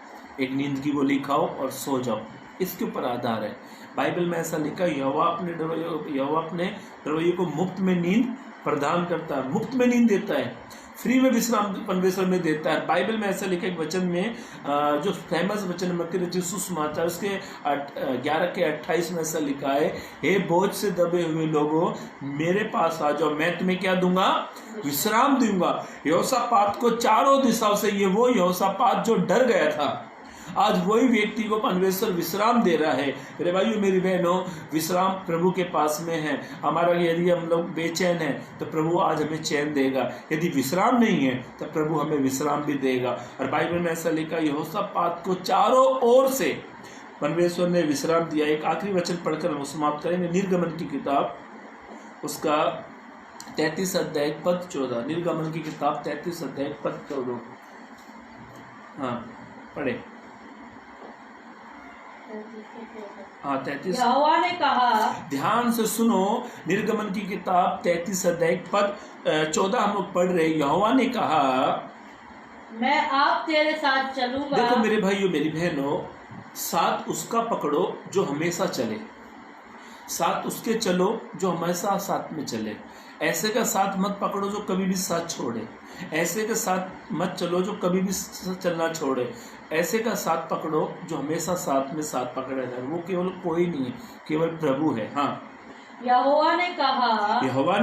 एक नींद की गोली खाओ और सो जाओ, इसके ऊपर आधार है। बाइबल में ऐसा लिखा, यहोवा अपने रवैये को मुफ्त में नींद प्रदान करता है, मुफ्त में नींद देता है, फ्री में विश्राम परमेश्वर में देता है। बाइबल में ऐसा लिखा एक वचन में, जो फेमस वचन है मत्ती रचित सुसमाचार उसके 11 के 28 में ऐसा लिखा है, हे बोझ से दबे हुए लोगों मेरे पास आ जाओ, मैं तुम्हें क्या दूंगा? विश्राम दूंगा। यहोशापात को चारों दिशाओं से, ये वो यहोशापात जो डर गया था, आज वही व्यक्ति को परमेश्वर विश्राम दे रहा है। मेरे भाइयों मेरी बहनों, विश्राम प्रभु के पास में है। हमारा यदि हम लोग बेचैन हैं तो प्रभु आज हमें चैन देगा, यदि विश्राम नहीं है तो प्रभु हमें विश्राम भी देगा। और बाइबल में ऐसा लिखा, यहोशापात को चारों ओर से परमेश्वर ने विश्राम दिया। एक आखिरी वचन पढ़कर हम समाप्त करेंगे, निर्गमन की किताब उसका 33 अध्याय पद 14। निर्गमन की किताब 33 अध्याय पद 14। हाँ पढ़े। हाँ 33। यहोवा ने कहा, ध्यान से सुनो, निर्गमन की किताब 33 अध्याय पद 14 हम लोग पढ़ रहे। यहोवा ने कहा, मैं आप तेरे साथ चलूंगा। देखो मेरे भाइयों मेरी बहनों, साथ उसका पकड़ो जो हमेशा चले, साथ उसके चलो जो हमेशा साथ में चले। ऐसे का साथ मत पकड़ो जो कभी भी साथ छोड़े, ऐसे के साथ मत चलो जो कभी भी चलना छोड़े। ऐसे का साथ पकड़ो जो हमेशा साथ में साथ पकड़ा जाए। वो केवल कोई नहीं है, केवल प्रभु है। हाँ यहोवा ने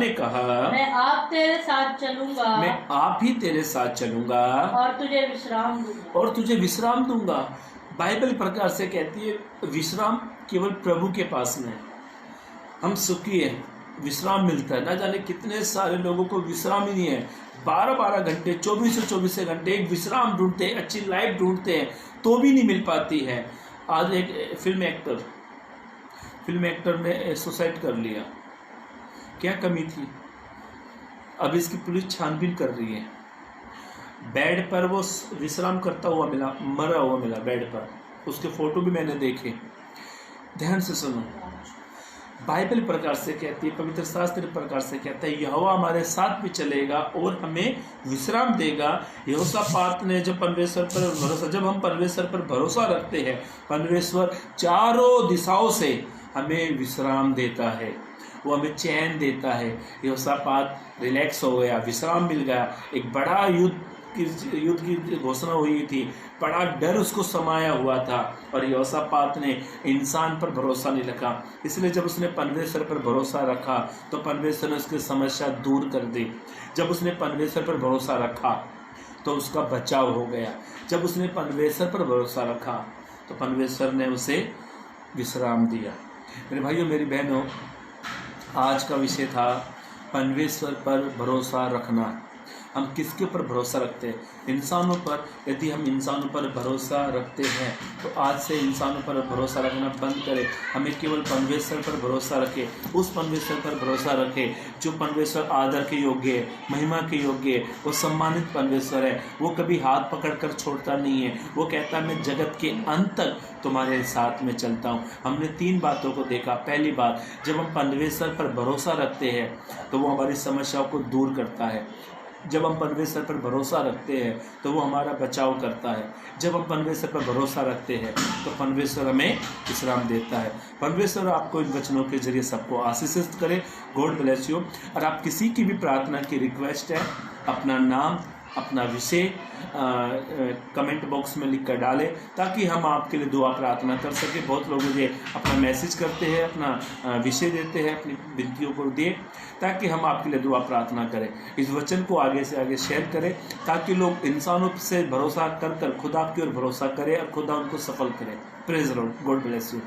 कहा, मैं आप तेरे साथ चलूंगा, मैं आप ही तेरे साथ चलूंगा और तुझे विश्राम दूंगा। बाइबल प्रकार से कहती है विश्राम केवल प्रभु के पास में है। हम सुखी है, विश्राम मिलता है। ना जाने कितने सारे लोगों को विश्राम ही नहीं है, 12-12 घंटे 24 घंटे एक विश्राम ढूंढते हैं, अच्छी लाइफ ढूंढते हैं तो भी नहीं मिल पाती है। आज एक फिल्म एक्टर ने सुसाइड कर लिया, क्या कमी थी? अब इसकी पुलिस छानबीन कर रही है। बेड पर वो विश्राम करता हुआ मिला, मरा हुआ मिला बेड पर, उसके फोटो भी मैंने देखे। ध्यान से सुनो, बाइबल प्रकार से कहती है, पवित्र शास्त्र प्रकार से कहता है, यहोवा हमारे साथ भी चलेगा और हमें विश्राम देगा। यहोशापात ने जब हम परमेश्वर पर भरोसा रखते हैं, परमेश्वर चारों दिशाओं से हमें विश्राम देता है, वो हमें चैन देता है। यहोशापात रिलैक्स हो गया, विश्राम मिल गया। एक बड़ा युद्ध की घोषणा हुई थी, बड़ा डर उसको समाया हुआ था और यहोशापात ने इंसान पर भरोसा नहीं रखा। इसलिए जब उसने परमेश्वर पर भरोसा रखा तो परमेश्वर ने उसकी समस्या दूर कर दी। जब उसने परमेश्वर पर भरोसा रखा तो उसका बचाव हो गया। जब उसने परमेश्वर पर भरोसा रखा तो परमेश्वर ने उसे विश्राम दिया। मेरे भाइयों मेरी बहनों, आज का विषय था परमेश्वर पर भरोसा रखना। हम किसके ऊपर भरोसा रखते हैं? इंसानों पर। यदि हम इंसानों पर भरोसा रखते हैं तो आज से इंसानों पर भरोसा रखना बंद करें। हमें केवल परमेश्वर पर भरोसा रखें, उस परमेश्वर पर भरोसा रखें जो परमेश्वर आदर के योग्य है, महिमा के योग्य है, वो सम्मानित परमेश्वर है। वो कभी हाथ पकड़कर छोड़ता नहीं है। वो कहता है मैं जगत के अंत तक तुम्हारे साथ में चलता हूँ। हमने 3 बातों को देखा। पहली बात, जब हम परमेश्वर पर भरोसा रखते हैं तो वो हमारी समस्याओं को दूर करता है। जब हम परमेश्वर पर भरोसा रखते हैं तो वो हमारा बचाव करता है। जब हम परमेश्वर पर भरोसा रखते हैं तो परमेश्वर हमें विश्राम देता है। परमेश्वर आपको इन वचनों के जरिए सबको आशीषित करे। God bless you. और आप किसी की भी प्रार्थना की रिक्वेस्ट है, अपना नाम, अपना विषय कमेंट बॉक्स में लिख कर डालें ताकि हम आपके लिए दुआ प्रार्थना कर सकें। बहुत लोग मुझे अपना मैसेज करते हैं, अपना विषय देते हैं, अपनी विनतियों को दिए ताकि हम आपके लिए दुआ प्रार्थना करें। इस वचन को आगे से आगे शेयर करें ताकि लोग इंसानों से भरोसा कर खुदा की ओर भरोसा करें और खुदा उनको सफल करें। Praise the Lord. God bless you.